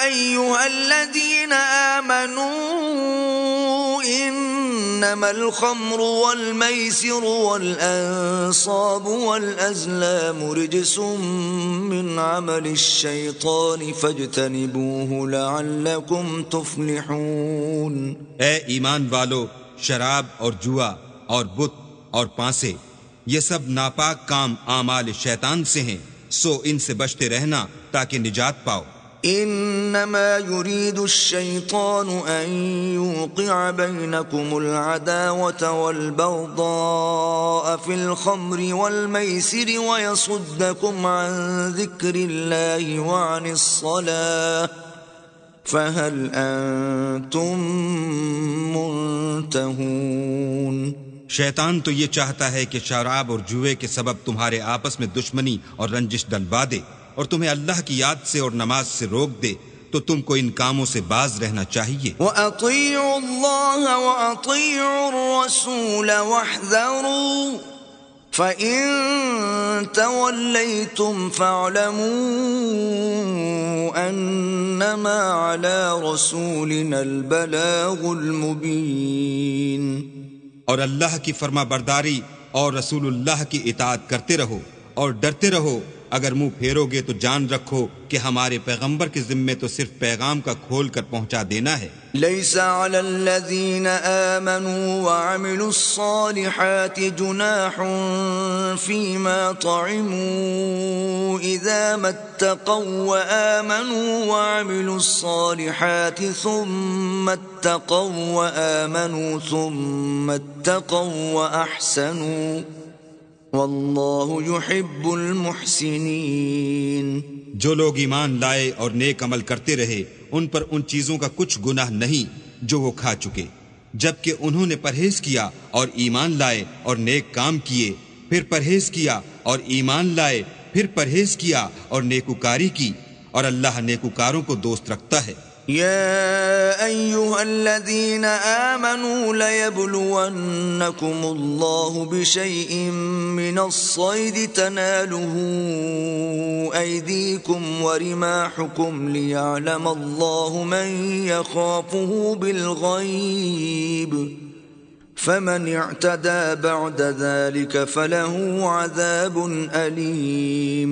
ایھا الذین آمنوا انما الخمر والمیسر والانصاب والازلام رجس من عمل الشیطان فاجتنبوه لعلکم تفلحون۔ اے ایمان والو، شراب اور جوا اور بت اور پانسے یہ سب ناپاک کام اعمال شیطان سے ہیں، سو ان سے بچتے رہنا تاکہ نجات پاؤ۔ انما يريد الشيطان ان يوقع بينكم العداوة والبغضاء في الخمر والميسر ويصدكم عن ذكر الله وعن الصلاة فهل انتم منتهون۔ شیطان تو یہ چاہتا ہے کہ شراب اور جوئے کے سبب تمہارے آپس میں دشمنی اور رنجش ڈلوا دے، اور تمہیں اللہ کی یاد سے اور نماز سے روک دے، تو تم کو ان کاموں سے باز رہنا چاہیے۔ وَأَطِيعُوا اللَّهَ وَأَطِيعُوا الرَّسُولَ وَاحْذَرُوا فَإِن تَوَلَّيْتُمْ فَاعْلَمُوا أَنَّمَا عَلَى رَسُولِنَا الْبَلَاغُ الْمُبِينُ۔ اور اللہ کی فرما برداری اور رسول اللہ کی اطاعت کرتے رہو اور ڈرتے رہو۔ اگر منہ پھیرو گے تو جان رکھو کہ ہمارے پیغمبر کے ذمے تو صرف پیغام کا کھول کر پہنچا دینا ہے۔ لیس علی الذین آمنوا وعملوا الصالحات جناح فیما طعموا اذا ما اتقوا وآمنوا وعملوا الصالحات ثم اتقوا وآمنوا ثم اتقوا وأحسنوا واللہ یحب المحسنین۔ جو لوگ ایمان لائے اور نیک عمل کرتے رہے ان پر ان چیزوں کا کچھ گناہ نہیں جو وہ کھا چکے، جبکہ انہوں نے پرہیز کیا اور ایمان لائے اور نیک کام کیے، پھر پرہیز کیا اور ایمان لائے، پھر پرہیز کیا اور نیکوکاری کی، اور اللہ نیکوکاروں کو دوست رکھتا ہے۔ يا أيها الذين آمنوا ليبلونكم الله بشيء من الصيد تناله أيديكم ورماحكم ليعلم الله من يخافه بالغيب فمن اعتدى بعد ذلك فله عذاب أليم۔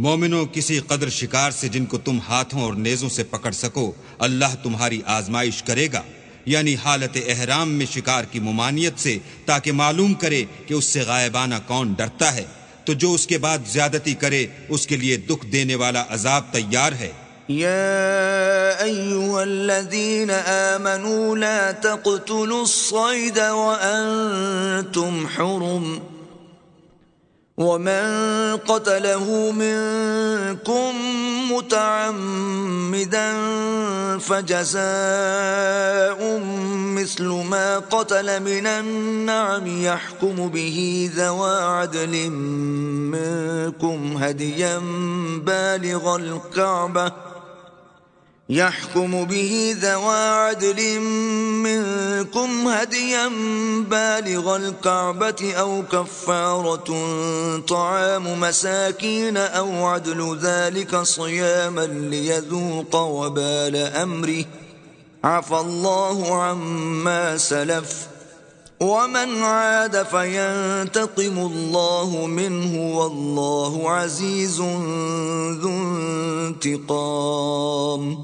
مومنوں، کسی قدر شکار سے جن کو تم ہاتھوں اور نیزوں سے پکڑ سکو اللہ تمہاری آزمائش کرے گا، یعنی حالت احرام میں شکار کی ممانعت سے، تاکہ معلوم کرے کہ اس سے غائبانہ کون ڈرتا ہے۔ تو جو اس کے بعد زیادتی کرے اس کے لیے دکھ دینے والا عذاب تیار ہے۔ يا أيها الذين آمنوا لا تقتلوا الصيد وأنتم حرم ومن قتله منكم متعمدا فجزاء مثل ما قتل من النعم يحكم به ذوى عدل منكم هديا بالغ الكعبة أو كفارة طعام مساكين أو عدل ذلك صياما ليذوق وبال أمره عفى الله عما سلف ومن عاد فينتقم الله منه والله عزيز ذو انتقام۔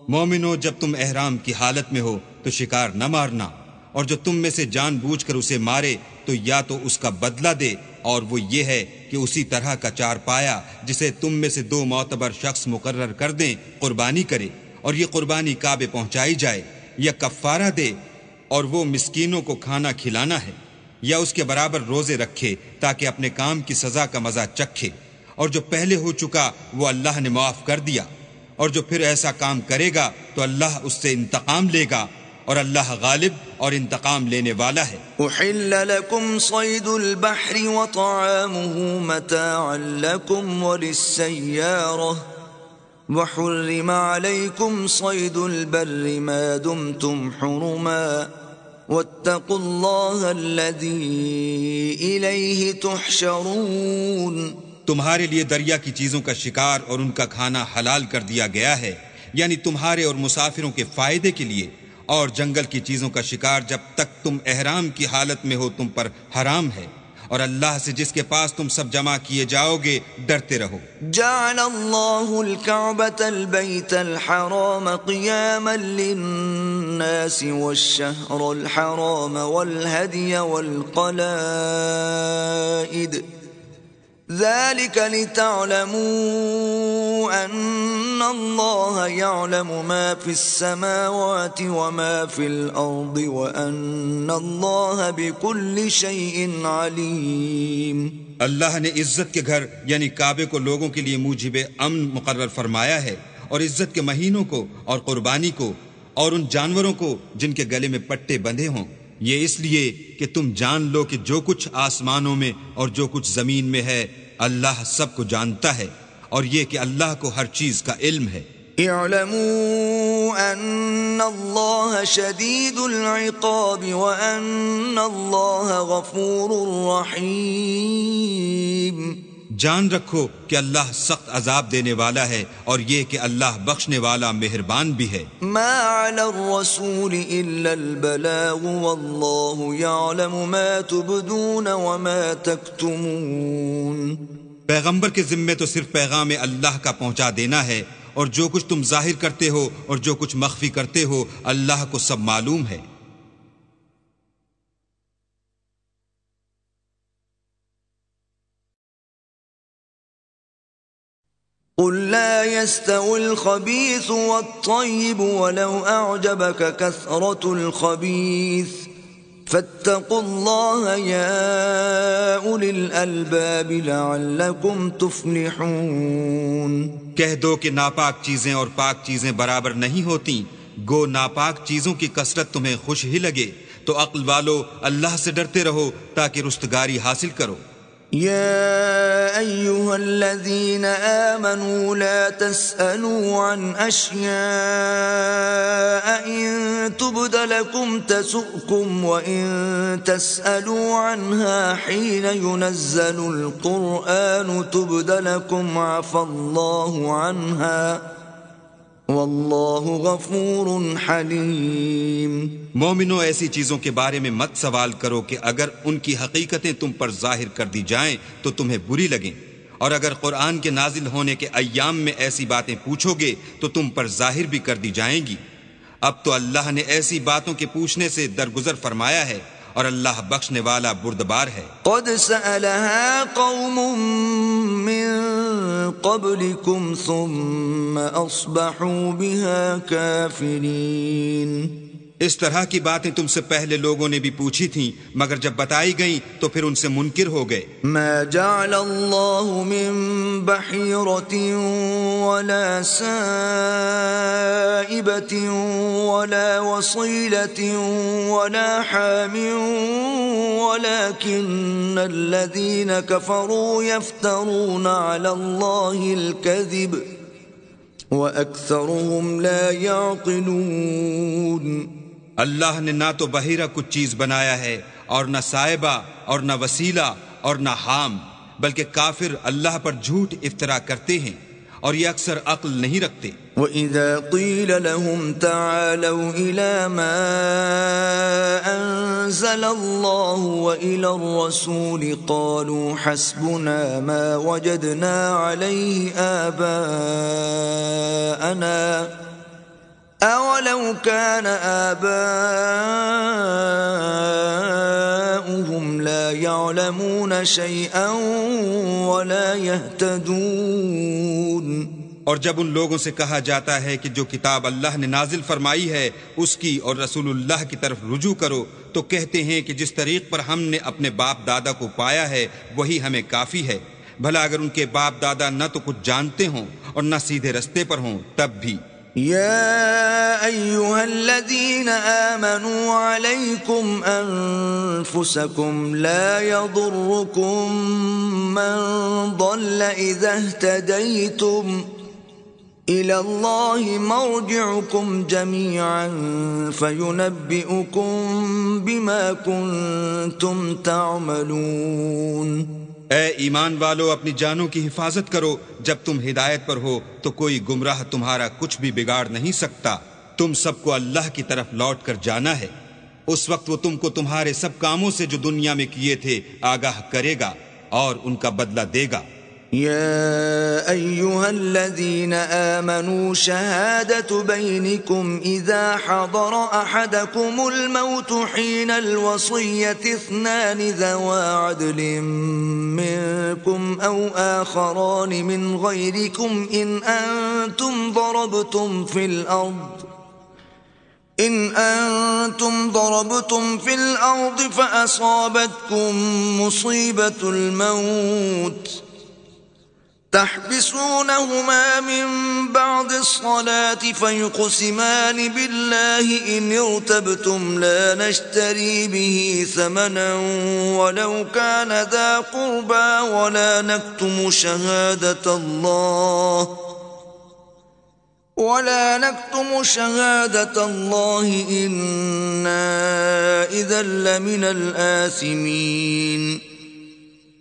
مومنو، جب تم احرام کی حالت میں ہو تو شکار نہ مارنا، اور جو تم میں سے جان بوجھ کر اسے مارے تو یا تو اس کا بدلہ دے، اور وہ یہ ہے کہ اسی طرح کا چارپایا جسے تم میں سے 2 معتبر شخص مقرر کر دیں قربانی کرے، اور یہ قربانی کعبے پہنچائی جائے، یا کفارہ دے اور وہ مسکینوں کو کھانا کھلانا ہے، یا اس کے برابر روزے رکھے تاکہ اپنے کام کی سزا کا مزہ چکھے، اور جو پہلے ہو چکا وہ اللہ نے معاف کر دیا، اور جو پھر ایسا کام کرے گا تو اللہ اس سے انتقام لے گا، اور اللہ غالب اور انتقام لینے والا ہے۔ احل لكم صيد البحر وطعامه متاعا لكم وللسيارة وحرم عليكم صيد البر ما دمتم حرما واتقوا الله الذي إليه تحشرون۔ تمہارے لیے دریا کی چیزوں کا شکار اور ان کا کھانا حلال کر دیا گیا ہے، یعنی تمہارے اور مسافروں کے فائدے کے لیے، اور جنگل کی چیزوں کا شکار جب تک تم احرام کی حالت میں ہو تم پر حرام ہے، اور اللہ سے جس کے پاس تم سب جمع کیے جاؤ گے ڈرتے رہو۔ جعل الله الكعبة البيت الحرام قياما للناس والشهر الحرام والهدي والقلائد ذلك لتعلموا أن الله يعلم ما في السماوات وما في الأرض وأن الله بكل شيء عليم۔ اللہ نے عزت کے گھر یعنی کعبے کو لوگوں کے لیے موجب امن مقرر فرمایا ہے، اور عزت کے مہینوں کو اور قربانی کو اور ان جانوروں کو جن کے گلے میں پٹے بندھے ہوں، یہ اس لیے کہ تم جان لو کہ جو کچھ آسمانوں میں اور جو کچھ زمین میں ہے اللہ سب کو جانتا ہے، اور یہ کہ اللہ کو ہر چیز کا علم ہے۔ اعلموا ان اللہ شدید العقاب وان اللہ غفور رحیم۔ جان رکھو کہ اللہ سخت عذاب دینے والا ہے، اور یہ کہ اللہ بخشنے والا مہربان بھی ہے۔ ما علی الرسول الا البلاغ واللہ یعلم ما تبدون وما تکتمون۔ پیغمبر کے ذمے تو صرف پیغام اللہ کا پہنچا دینا ہے، اور جو کچھ تم ظاہر کرتے ہو اور جو کچھ مخفی کرتے ہو اللہ کو سب معلوم ہے۔ قل لا يستوي الخبيث والطيب ولو أعجبك كثرة الخبيث فاتقوا الله يا أولي الألباب لعلكم تفلحون۔ کہہ دو کہ ناپاک چیزیں اور پاک چیزیں برابر نہیں ہوتی، گو ناپاک چیزوں کی کثرت تمہیں خوش ہی لگے، تو عقل والو اللہ سے ڈرتے رہو تاکہ رستگاری حاصل کرو۔ يا أيها الذين آمنوا لا تسألوا عن أشياء إن تبد لكم تسؤكم وإن تسألوا عنها حين ينزل القرآن تبد لكم عفى الله عنها واللہ غفور حلیم۔ مومنو، ایسی چیزوں کے بارے میں مت سوال کرو کہ اگر ان کی حقیقتیں تم پر ظاہر کر دی جائیں تو تمہیں بری لگیں، اور اگر قرآن کے نازل ہونے کے ایام میں ایسی باتیں پوچھو گے تو تم پر ظاہر بھی کر دی جائیں گی۔ اب تو اللہ نے ایسی باتوں کے پوچھنے سے درگزر فرمایا ہے، اور اللہ بخشنے والا بردبار ہے۔ قد سألها قوم من قبلكم ثم أصبحوا بها كافرين۔ اس طرح کی باتیں تم سے پہلے لوگوں نے بھی پوچھی تھیں، مگر جب بتائی گئیں تو پھر ان سے منکر ہو گئے۔ ما جعل الله من بحيرة ولا سائبة ولا وصيلة ولا حام ولكن الذين كفروا يفترون على الله الكذب وأكثرهم لا يعقلون۔ اللہ نے نہ تو بحیرہ کچھ چیز بنایا ہے اور نہ صائبہ اور نہ وسیلہ اور نہ حام، بلکہ کافر اللہ پر جھوٹ افطرا کرتے ہیں اور یہ اکثر عقل نہیں رکھتے۔ وَإِذَا قِيلَ لَهُمْ تَعَالَوْا إِلَى مَا أَنزَلَ اللَّهُ وَإِلَى الرَّسُولِ قَالُوا حَسْبُنَا مَا وَجَدْنَا عَلَيْهِ آبَاءَنَا أَوَلَوْ كَانَ آبَاؤُهُمْ لَا يَعْلَمُونَ شَيْئًا وَلَا يَهْتَدُونَ۔ اور جب ان لوگوں سے کہا جاتا ہے کہ جو کتاب اللہ نے نازل فرمائی ہے اس کی اور رسول اللہ کی طرف رجوع کرو، تو کہتے ہیں کہ جس طریق پر ہم نے اپنے باپ دادا کو پایا ہے وہی ہمیں کافی ہے۔ بھلا اگر ان کے باپ دادا نہ تو کچھ جانتے ہوں اور نہ سیدھے رستے پر ہوں تب بھی۔ يا أيها الذين آمنوا عليكم أنفسكم لا يضركم من ضل إذا اهتديتم إلى الله مرجعكم جميعا فينبئكم بما كنتم تعملون۔ اے ایمان والو، اپنی جانوں کی حفاظت کرو، جب تم ہدایت پر ہو تو کوئی گمراہ تمہارا کچھ بھی بگاڑ نہیں سکتا۔ تم سب کو اللہ کی طرف لوٹ کر جانا ہے، اس وقت وہ تم کو تمہارے سب کاموں سے جو دنیا میں کیے تھے آگاہ کرے گا اور ان کا بدلہ دے گا۔ يا أيها الذين آمنوا شهادة بينكم إذا حضر أحدكم الموت حين الوصية اثنان ذوى عدل منكم أو آخران من غيركم إن أنتم ضربتم في الأرض فأصابتكم مصيبة الموت تحبسونهما من بعد الصلاة فيقسمان بالله إن ارتبتم لا نشتري به ثمنا ولو كان ذا قربى ولا نكتم شهادة الله إنا إذا لمن الآثمين۔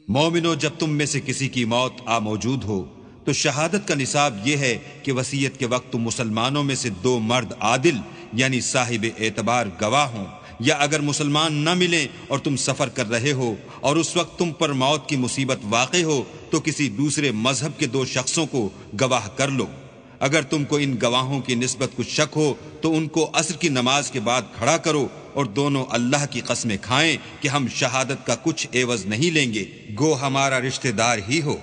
مومنو، جب تم میں سے کسی کی موت آ موجود ہو تو شہادت کا نصاب یہ ہے کہ وصیت کے وقت تم مسلمانوں میں سے دو مرد عادل یعنی صاحب اعتبار گواہ ہوں، یا اگر مسلمان نہ ملیں اور تم سفر کر رہے ہو اور اس وقت تم پر موت کی مصیبت واقع ہو تو کسی دوسرے مذہب کے دو شخصوں کو گواہ کر لو۔ اگر تم کو ان گواہوں کی نسبت کچھ شک ہو تو ان کو عصر کی نماز کے بعد کھڑا کرو اور دونوں اللہ کی قسمیں کھائیں کہ ہم شہادت کا کچھ عوض نہیں لیں گے، گو ہمارا رشتہ دار ہی ہو،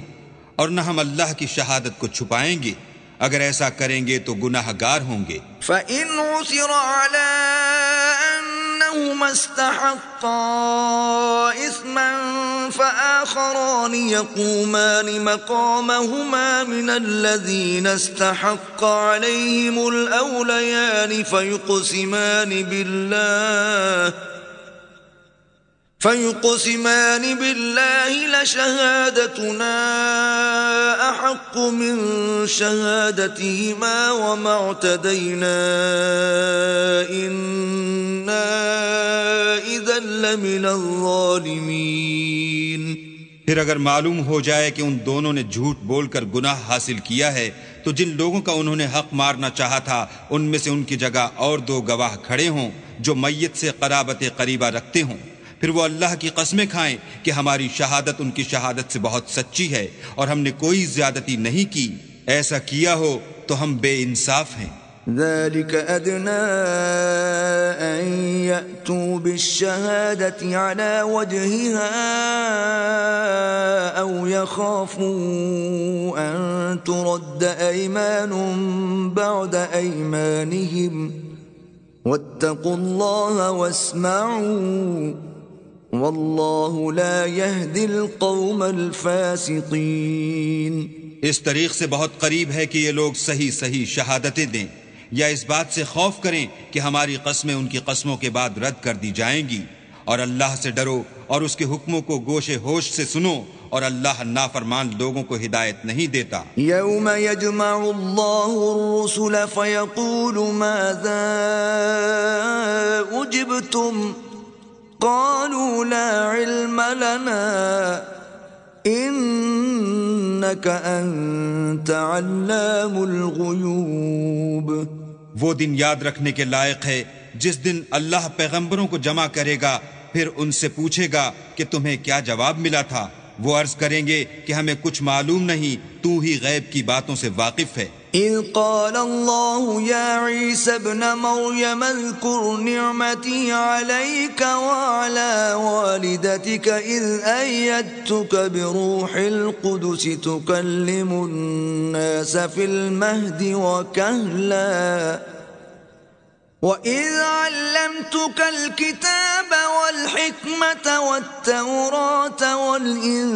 اور نہ ہم اللہ کی شہادت کو چھپائیں گے، اگر ایسا کریں گے تو گناہ گار ہوں گے۔ فَإِنْ عُثِرَ عَلَىٰ أَنَّهُمَا اسْتَحَقَّا إِثْمًا فَآخَرَانِ يَقُومَانِ مَقَامَهُمَا مِنَ الَّذِينَ اسْتَحَقَّ عَلَيْهِمُ الْأَوْلَيَانِ فيقسمان بالله لشهادتنا أحق من شهادتهما وما اعتدينا إنا إذا لمن الظالمين۔ پھر اگر معلوم ہو جائے کہ ان دونوں نے جھوٹ بول کر گناہ حاصل کیا ہے تو جن لوگوں کا انہوں نے حق مارنا چاہا تھا ان میں سے ان کی جگہ اور دو گواہ کھڑے ہوں جو میت سے قرابت قریبہ رکھتے ہوں، پھر وہ اللہ کی قسمیں کھائیں کہ ہماری شہادت ان کی شہادت سے بہت سچی ہے اور ہم نے کوئی زیادتی نہیں کی، ایسا کیا ہو تو ہم بے انصاف ہیں۔ ذلك أدنى أن يأتوا بالشهادة على وجهها أو يخافوا أن ترد أيمان بعد أيمانهم واتقوا الله واسمعوا والله لا يهدي القوم الفاسقين۔ اس طریق سے بہت قریب ہے کہ یہ لوگ صحیح صحیح شہادتیں دیں، یا اس بات سے خوف کریں کہ ہماری قسمیں ان کی قسموں کے بعد رد کر دی جائیں گی، اور اللہ سے ڈرو اور اس کے حکموں کو گوش ہوش سے سنو، اور اللہ نافرمان لوگوں کو ہدایت نہیں دیتا۔ یوم یجمع اللہ الرسل فیقول ماذا اجبتم قالوا لا علم لنا انک انت علام الغیوب۔ وہ دن یاد رکھنے کے لائق ہے جس دن اللہ پیغمبروں کو جمع کرے گا، پھر ان سے پوچھے گا کہ تمہیں کیا جواب ملا تھا۔ وہ عرض کریں گے کہ ہمیں کچھ معلوم نہیں، تو ہی غیب کی باتوں سے واقف ہے۔ اذ قال اللہ یا عیسی ابن مریم اذکر نعمتی علیک وعلی والدتک اذ ایدتک بروح القدس تکلم الناس فی المہد وکہلا وَإِذْ عَلَّمْتُكَ الْكِتَابَ وَالْحِكْمَةَ وَالتَّوْرَاةَ وَالْإِنْجِيلَ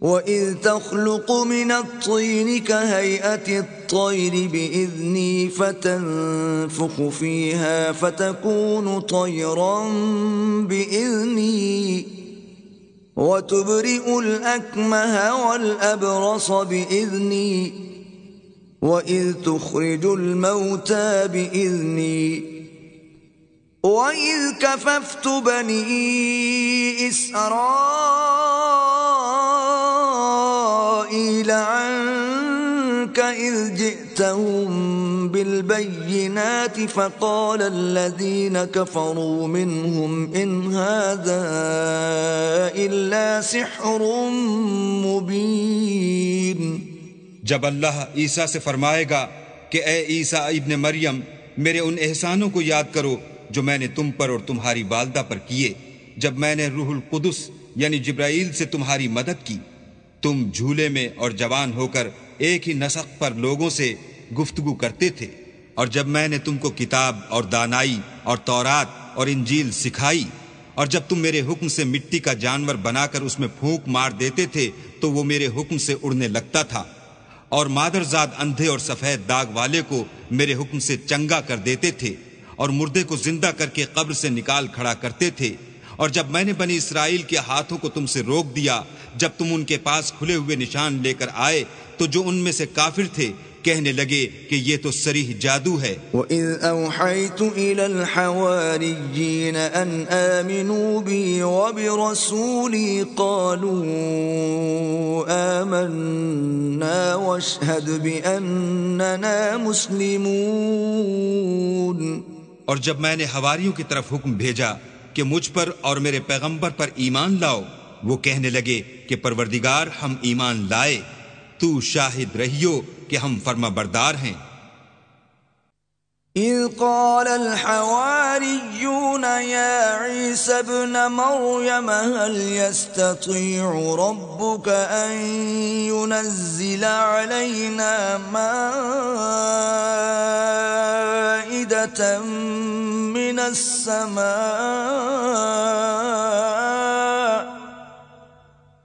وَإِذْ تَخْلُقُ مِنَ الطِّينِ كَهَيْئَةِ الطَّيْرِ بِإِذْنِي فَتَنفُخُ فِيهَا فَتَكُونُ طَيْرًا بِإِذْنِي وَتُبْرِئُ الْأَكْمَهَ وَالْأَبْرَصَ بِإِذْنِي وَإِذْ تُخْرِجُ الْمَوْتَى بِإِذْنِي وَإِذْ كَفَفْتُ بَنِي إِسْرَائِيلَ عَنْكَ إِذْ جِئْتَهُمْ بِالْبَيِّنَاتِ فَقَالَ الَّذِينَ كَفَرُوا مِنْهُمْ إِنْ هَذَا إِلَّا سِحْرٌ مُبِينٌ۔ جب اللہ عیسیٰ سے فرمائے گا کہ اے عیسیٰ ابن مریم، میرے ان احسانوں کو یاد کرو جو میں نے تم پر اور تمہاری والدہ پر کیے، جب میں نے روح القدس یعنی جبرائیل سے تمہاری مدد کی، تم جھولے میں اور جوان ہو کر ایک ہی نسق پر لوگوں سے گفتگو کرتے تھے، اور جب میں نے تم کو کتاب اور دانائی اور تورات اور انجیل سکھائی، اور جب تم میرے حکم سے مٹی کا جانور بنا کر اس میں پھونک مار دیتے تھے تو وہ میرے حکم سے اڑنے لگتا تھا، اور مادرزاد اندھے اور سفید داغ والے کو میرے حکم سے چنگا کر دیتے تھے، اور مردے کو زندہ کر کے قبر سے نکال کھڑا کرتے تھے، اور جب میں نے بنی اسرائیل کے ہاتھوں کو تم سے روک دیا جب تم ان کے پاس کھلے ہوئے نشان لے کر آئے، تو جو ان میں سے کافر تھے کہنے لگے کہ یہ تو صریح جادو ہے۔ وَإِذْ أَوْحَيْتُ إِلَى الْحَوَارِيِّينَ أَنْ آمِنُوا بِي وَبِرَسُولِي قَالُوا آمَنَّا وَاشْهَدْ بِأَنَّنَا مُسْلِمُونَ۔ اور جب میں نے حواریوں کی طرف حکم بھیجا کہ مجھ پر اور میرے پیغمبر پر ایمان لاؤ، وہ کہنے لگے کہ پروردگار ہم ایمان لائے، تو شاہد رہیو کہ ہم فرما بردار ہیں۔ اذ قال الحواریون یا عیسی ابن مریم هل يستطيع ربك ان ينزل علينا مائدة من السماء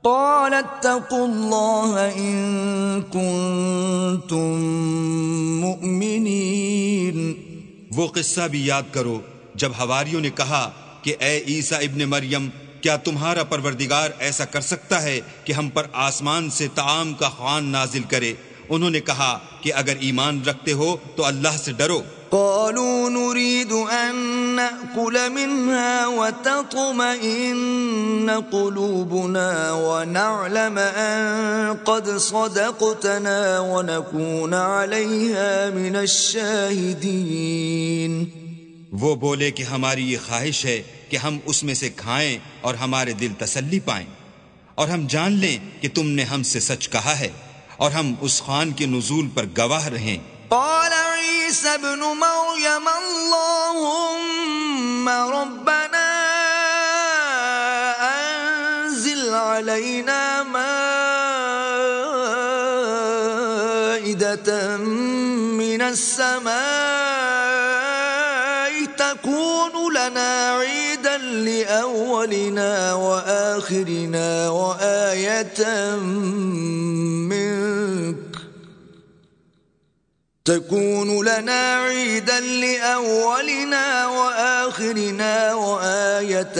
قال اتقوا الله إن كنتم مؤمنين۔ وہ قصہ بھی یاد کرو جب حواریوں نے کہا کہ اے عیسیٰ ابن مریم، کیا تمہارا پروردگار ایسا کر سکتا ہے کہ ہم پر آسمان سے طعام کا خوان نازل کرے؟ انہوں نے کہا کہ اگر ایمان رکھتے ہو تو اللہ سے ڈرو۔ قالوا نريد أن نأكل منها وتطمئن قلوبنا ونعلم أن قد صدقتنا ونكون عليها من الشاهدين۔ وہ بولے کہ ہماری یہ خواہش ہے کہ ہم اس میں سے کھائیں اور ہمارے دل تسلی پائیں، اور ہم جان لیں کہ تم نے ہم سے سچ کہا ہے، اور ہم اس خوان کے نزول پر گواہ رہیں۔ قال عيسى ابن مريم اللهم ربنا أنزل علينا مائدة من السماء تكون لنا عيدا لأولنا وآخرنا وآية منك تكون لنا عيدا لأولنا وآخرنا وآية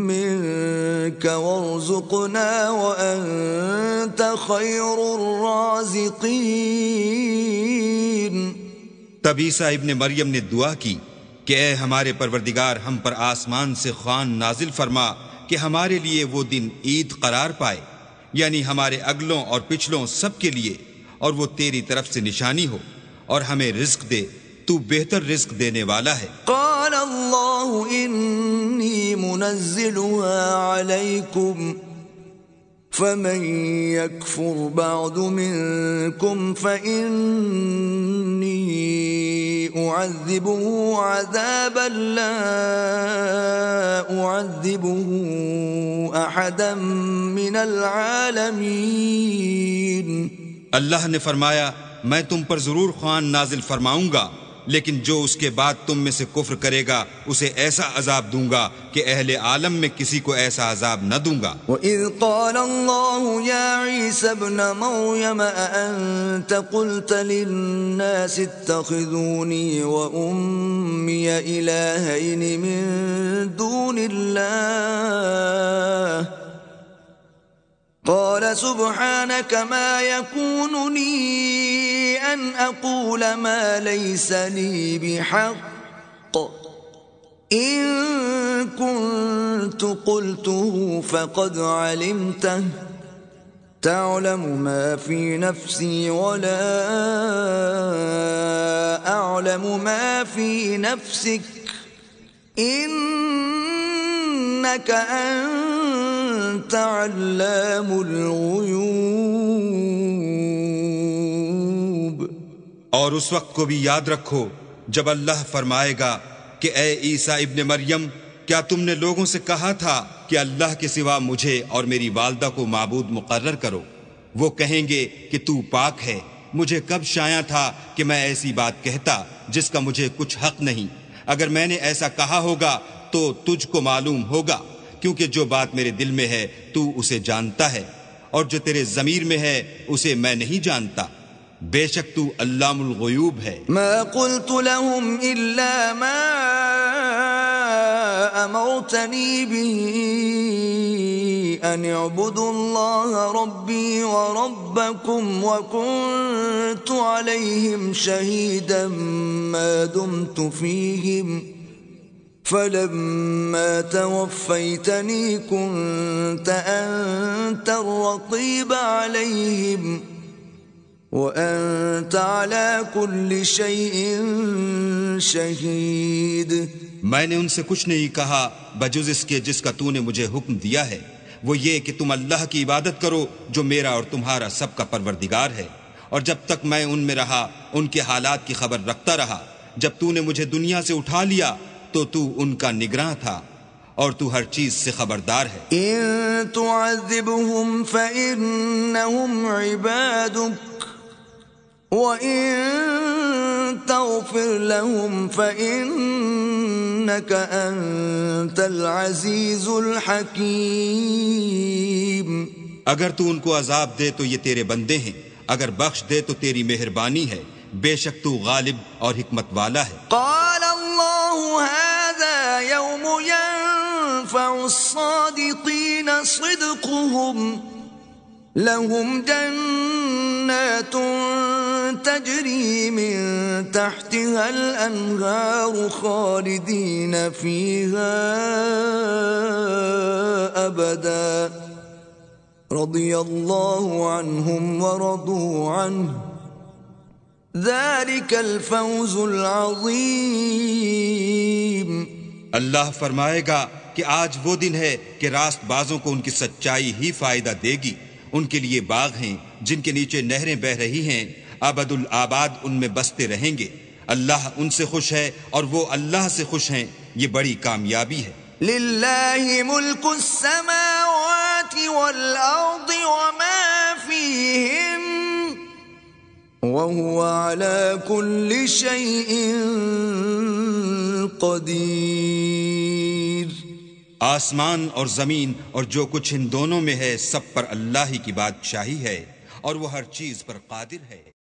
منك وارزقنا وأنت خير الرازقين۔ تب عیسیٰ ابن مریم نے دعا کی کہ اے ہمارے پروردگار، ہم پر آسمان سے خوان نازل فرما کہ ہمارے لیے وہ دن عید قرار پائے، یعنی ہمارے اگلوں اور پچھلوں سب کے لیے، اور وہ تیری طرف سے نشانی ہو، اور ہمیں رزق دے، تو بہتر رزق دینے والا ہے۔ قال اللہ انی منزلها علیکم فمن یکفر بعد منکم فإنی اعذبه عذابا لا اعذبه احدا من العالمین۔ اللہ نے فرمایا میں تم پر ضرور خوان نازل فرماؤں گا، لیکن جو اس کے بعد تم میں سے کفر کرے گا اسے ایسا عذاب دوں گا کہ اہل عالم میں کسی کو ایسا عذاب نہ دوں گا۔ وَإِذْ قَالَ اللَّهُ يَا عِيسَى ابْنَ مَرْيَمَ أَأَنْتَ قُلْتَ لِلنَّاسِ اتَّخِذُونِي وَأُمِّيَ إِلَٰهَيْنِ مِن دُونِ اللَّهِ قال سبحانك ما يكون لي أن أقول ما ليس لي بحق إن كنت قلته فقد علمته تعلم ما في نفسي ولا أعلم ما في نفسك إنك أنت علام الغیوب۔ اور اس وقت کو بھی یاد رکھو جب اللہ فرمائے گا کہ اے عیسیٰ ابن مریم، کیا تم نے لوگوں سے کہا تھا کہ اللہ کے سوا مجھے اور میری والدہ کو معبود مقرر کرو؟ وہ کہیں گے کہ تو پاک ہے، مجھے کب شایع تھا کہ میں ایسی بات کہتا جس کا مجھے کچھ حق نہیں۔ اگر میں نے ایسا کہا ہوگا تو تجھ کو معلوم ہوگا، کیونکہ جو بات میرے دل میں ہے تو اسے جانتا ہے، اور جو تیرے ضمیر میں ہے اسے میں نہیں جانتا۔ بے شک تو علام الغیوب ہے۔ ما قلت لهم الا ما امرتنی به ان اعبدوا الله ربي وربكم وكنت عليهم شهيدا ما دمت فيهم فلما توفيتني كنت أنت الرقيب عليهم وأنت على كل شيء شهيد۔ میں نے ان سے کچھ نہیں کہا بجز اس کے جس کا تو نے مجھے حکم دیا ہے، وہ یہ کہ تم اللہ کی عبادت کرو جو میرا اور تمہارا سب کا پروردگار ہے، اور جب تک میں ان میں رہا ان کے حالات کی خبر رکھتا رہا۔ جب تو نے مجھے دنیا سے اٹھا لیا تو تو ان کا نگراں تھا، اور تو ہر چیز سے خبردار ہے۔ ان تعذبهم فإنهم عبادك وإن تغفر لهم فإنك أنت العزيز الحكيم۔ اگر تو ان کو عذاب دے تو یہ تیرے بندے ہیں، اگر بخش دے تو تیری مہربانی ہے، بے شک تو غالب اور حکمت والا ہے۔ قال اللہ هذا يوم ينفع الصادقين صدقهم لهم جنات تجري من تحتها الأنهار خالدين فيها أبدا رضي الله عنهم ورضوا عنه ذلك الفوز العظیم۔ اللہ فرمائے گا کہ آج وہ دن ہے کہ راست بازوں کو ان کی سچائی ہی فائدہ دے گی، ان کے لیے باغ ہیں جن کے نیچے نہریں بہ رہی ہیں، ابد الآباد ان میں بستے رہیں گے۔ اللہ ان سے خوش ہے اور وہ اللہ سے خوش ہیں، یہ بڑی کامیابی ہے۔ للہ ملک السماوات والارض وما فیہم وهو على كل شيء قدیر۔ آسمان اور زمین اور جو کچھ ان دونوں میں ہے سب پر اللہ ہی کی بادشاہی ہے اور وہ ہر چیز پر قادر ہے۔